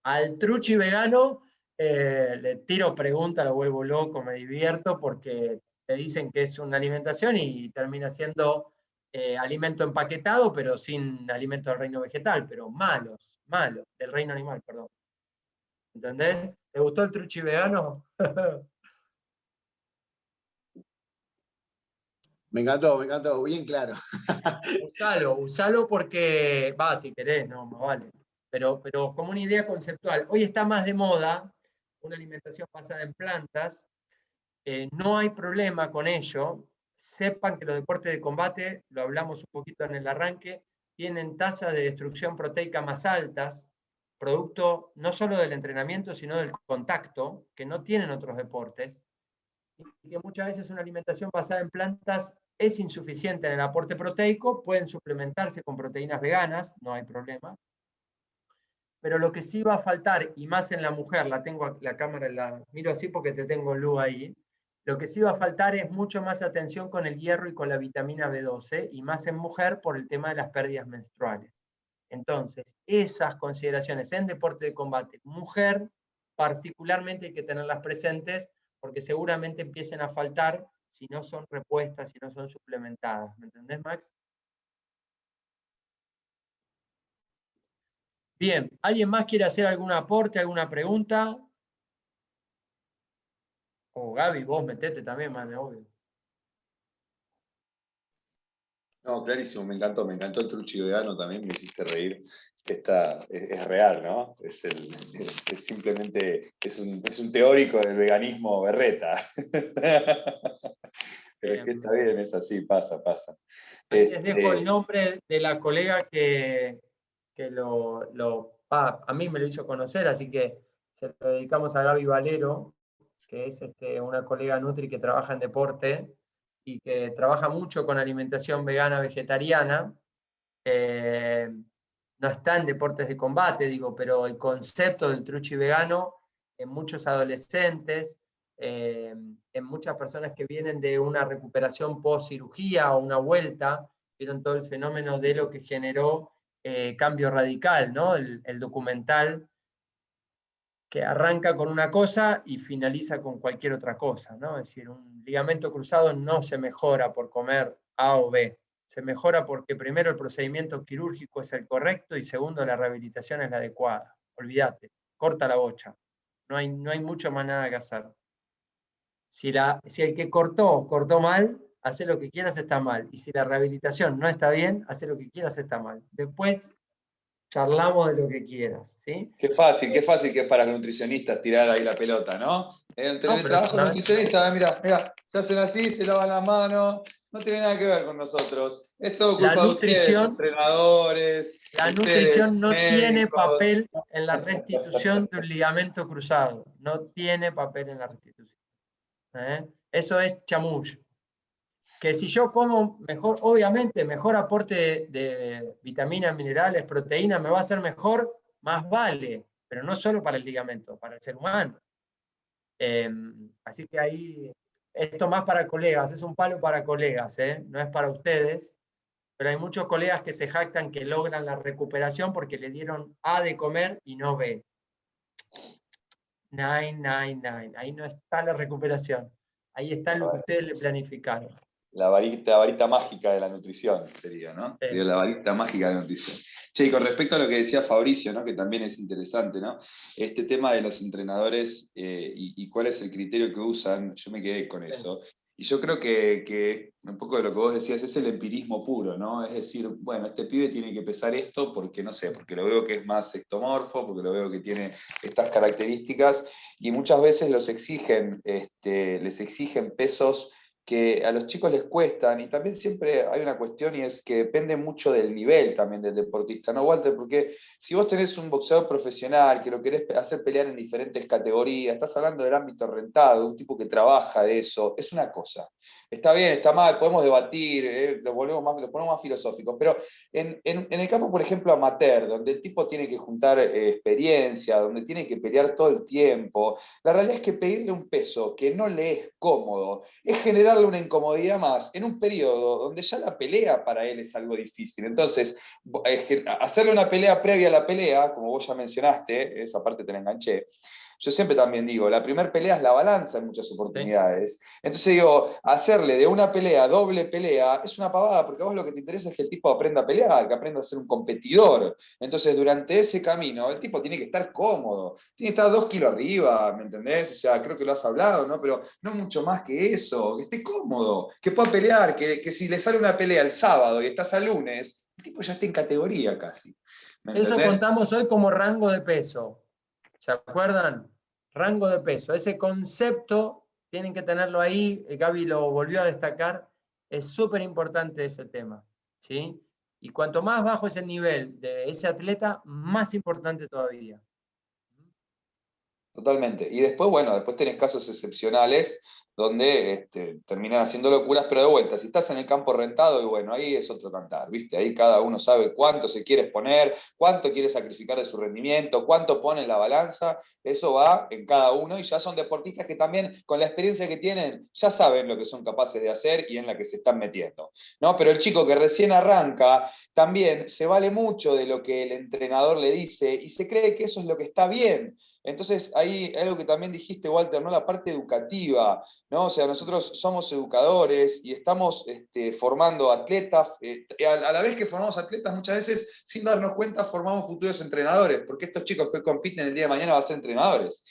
Al truchi vegano le tiro preguntas, lo vuelvo loco, me divierto porque te dicen que es una alimentación y termina siendo alimento empaquetado, pero sin alimento del reino vegetal, pero malos, del reino animal, perdón. ¿Entendés? ¿Te gustó el truchi vegano?
Me encantó, bien claro.
Usalo porque, si querés, no, más vale. Pero como una idea conceptual. Hoy está más de moda una alimentación basada en plantas. No hay problema con ello. Sepan que los deportes de combate, lo hablamos un poquito en el arranque, tienen tasas de destrucción proteica más altas, producto no solo del entrenamiento, sino del contacto, que no tienen otros deportes, y que muchas veces una alimentación basada en plantas es insuficiente en el aporte proteico, pueden suplementarse con proteínas veganas, no hay problema, pero lo que sí va a faltar, y más en la mujer, la cámara la miro así porque te tengo luz ahí, lo que sí va a faltar es mucho más atención con el hierro y con la vitamina B12, y más en mujer por el tema de las pérdidas menstruales. Entonces, esas consideraciones en deporte de combate, mujer, particularmente hay que tenerlas presentes, porque seguramente empiecen a faltar si no son repuestas, si no son suplementadas. ¿Me entendés, Max? Bien, ¿alguien más quiere hacer algún aporte, alguna pregunta? O Gaby, vos metete también, man, obvio.
No, clarísimo, me encantó el truchi vegano también, me hiciste reír. Es real, ¿no? Es simplemente, es un teórico del veganismo berreta. Pero es que está bien, es así, pasa.
Ahí les dejo el nombre de la colega que a mí me lo hizo conocer, así que se lo dedicamos a Gaby Valero, que es una colega nutri que trabaja en deporte y que trabaja mucho con alimentación vegana, vegetariana. No está en deportes de combate, digo, pero el concepto del truchi vegano en muchos adolescentes, en muchas personas que vienen de una recuperación post cirugía o una vuelta, vieron todo el fenómeno de lo que generó Cambio Radical, ¿no? El documental que arranca con una cosa y finaliza con cualquier otra cosa, ¿no? Es decir, un ligamento cruzado no se mejora por comer A o B, se mejora porque primero el procedimiento quirúrgico es el correcto y segundo la rehabilitación es la adecuada. Olvídate, corta la bocha, no hay mucho más nada que hacer. Si el que cortó mal, hace lo que quieras, está mal. Y si la rehabilitación no está bien, hace lo que quieras, está mal. Después charlamos de lo que quieras, ¿sí?
Qué fácil que es para los nutricionistas tirar ahí la pelota, ¿no? El trabajo de nutricionista, mira, se hacen así, se lavan las manos, no tiene nada que ver con nosotros. Es todo culpa de ustedes, entrenadores.
La nutrición no tiene papel en la restitución de un ligamento cruzado. No tiene papel en la restitución. Eso es chamullo. Que si yo como mejor, obviamente, mejor aporte de vitaminas, minerales, proteínas, me va a hacer mejor, más vale, pero no solo para el ligamento, para el ser humano. Así que ahí, esto más para colegas, es un palo para colegas, no es para ustedes, pero hay muchos colegas que se jactan que logran la recuperación porque le dieron A de comer y no B. Ahí no está la recuperación, ahí está lo que ustedes le planificaron.
La varita mágica de la nutrición sería, ¿no?
Sí.
Sería la varita mágica de la nutrición. Che, y con respecto a lo que decía Fabricio, ¿no? Que también es interesante, ¿no? Este tema de los entrenadores y cuál es el criterio que usan, yo me quedé con eso. Y yo creo que un poco de lo que vos decías es el empirismo puro, ¿no? Es decir, bueno, este pibe tiene que pesar esto porque, no sé, porque lo veo que es más ectomorfo, porque lo veo que tiene estas características, y muchas veces les exigen pesos que a los chicos les cuestan, y también siempre hay una cuestión y es que depende mucho del nivel también del deportista, ¿no, Walter? Porque si vos tenés un boxeador profesional que lo querés hacer pelear en diferentes categorías, estás hablando del ámbito rentado, un tipo que trabaja de eso, es una cosa. Está bien, está mal, podemos debatir, lo ponemos más filosóficos, pero en el campo, por ejemplo, amateur, donde el tipo tiene que juntar experiencia, donde tiene que pelear todo el tiempo, la realidad es que pedirle un peso que no le es cómodo es generarle una incomodidad más en un periodo donde ya la pelea para él es algo difícil. Entonces, hacerle una pelea previa a la pelea, como vos ya mencionaste, esa parte te la enganché, yo siempre también digo, la primera pelea es la balanza en muchas oportunidades. Entonces digo, hacerle de una pelea doble pelea es una pavada, porque a vos lo que te interesa es que el tipo aprenda a pelear, que aprenda a ser un competidor. Entonces, durante ese camino, el tipo tiene que estar cómodo, tiene que estar 2 kilos arriba, ¿me entendés? O sea, creo que lo has hablado, ¿no? Pero no mucho más que eso, que esté cómodo, que pueda pelear, que si le sale una pelea el sábado y estás al lunes, el tipo ya está en categoría casi.
Eso contamos hoy como rango de peso. ¿Se acuerdan? Rango de peso. Ese concepto tienen que tenerlo ahí. Gaby lo volvió a destacar. Es súper importante ese tema, ¿sí? Y cuanto más bajo es el nivel de ese atleta, más importante todavía.
Totalmente. Y después, bueno, después tenés casos excepcionales donde terminan haciendo locuras, pero de vuelta, si estás en el campo rentado, y bueno, ahí es otro cantar, ¿viste? Ahí cada uno sabe cuánto se quiere exponer, cuánto quiere sacrificar de su rendimiento, cuánto pone en la balanza, eso va en cada uno, y ya son deportistas que también, con la experiencia que tienen, ya saben lo que son capaces de hacer y en la que se están metiendo, ¿no? Pero el chico que recién arranca, también se vale mucho de lo que el entrenador le dice, y se cree que eso es lo que está bien. Entonces, ahí algo que también dijiste, Walter, ¿no? La parte educativa, ¿no? O sea, nosotros somos educadores y estamos formando atletas, a la vez que formamos atletas, muchas veces, sin darnos cuenta, formamos futuros entrenadores, porque estos chicos que compiten el día de mañana van a ser entrenadores.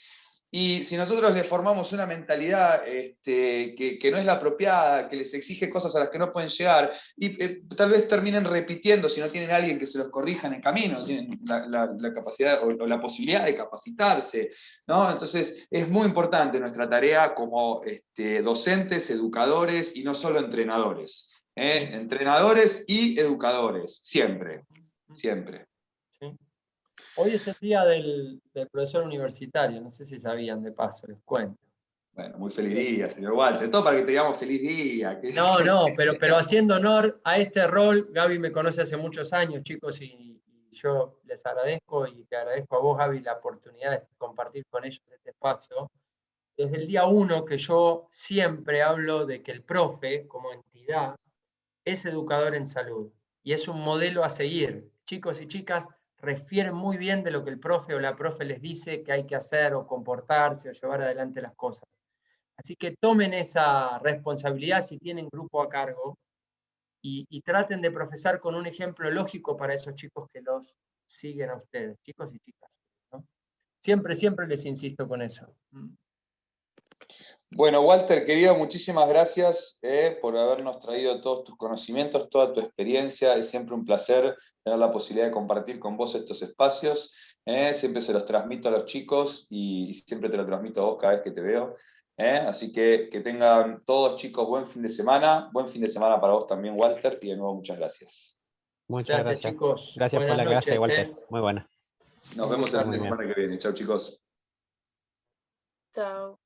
Y si nosotros les formamos una mentalidad que no es la apropiada, que les exige cosas a las que no pueden llegar, y tal vez terminen repitiendo si no tienen a alguien que se los corrija en el camino, tienen la capacidad o la posibilidad de capacitarse, ¿no? Entonces es muy importante nuestra tarea como docentes, educadores y no solo entrenadores. Entrenadores y educadores, siempre, siempre.
¿Sí? Hoy es el día del profesor universitario, no sé si sabían, de paso, les cuento.
Bueno, muy feliz día, señor Walter. Todo para que te digamos feliz día.
No, pero haciendo honor a este rol, Gaby me conoce hace muchos años, chicos, y yo les agradezco y te agradezco a vos, Gaby, la oportunidad de compartir con ellos este espacio. Desde el día 1 que yo siempre hablo de que el profe, como entidad, es educador en salud y es un modelo a seguir. Chicos y chicas, refieren muy bien de lo que el profe o la profe les dice que hay que hacer o comportarse o llevar adelante las cosas. Así que tomen esa responsabilidad si tienen grupo a cargo y traten de profesar con un ejemplo lógico para esos chicos que los siguen a ustedes, chicos y chicas, ¿no? Siempre, siempre les insisto con eso.
Bueno, Walter, querido, muchísimas gracias por habernos traído todos tus conocimientos, toda tu experiencia. Es siempre un placer tener la posibilidad de compartir con vos estos espacios. Siempre se los transmito a los chicos y siempre te lo transmito a vos cada vez que te veo. Así que tengan todos, chicos, buen fin de semana. Buen fin de semana para vos también, Walter. Y de nuevo, muchas gracias.
Muchas
Gracias,
gracias.
chicos.
Gracias por
Buenas
la clase,
noches,
Walter. Muy buena.
Nos
Un
vemos la
gustazo.
semana que viene. Chao, chicos.
Chao.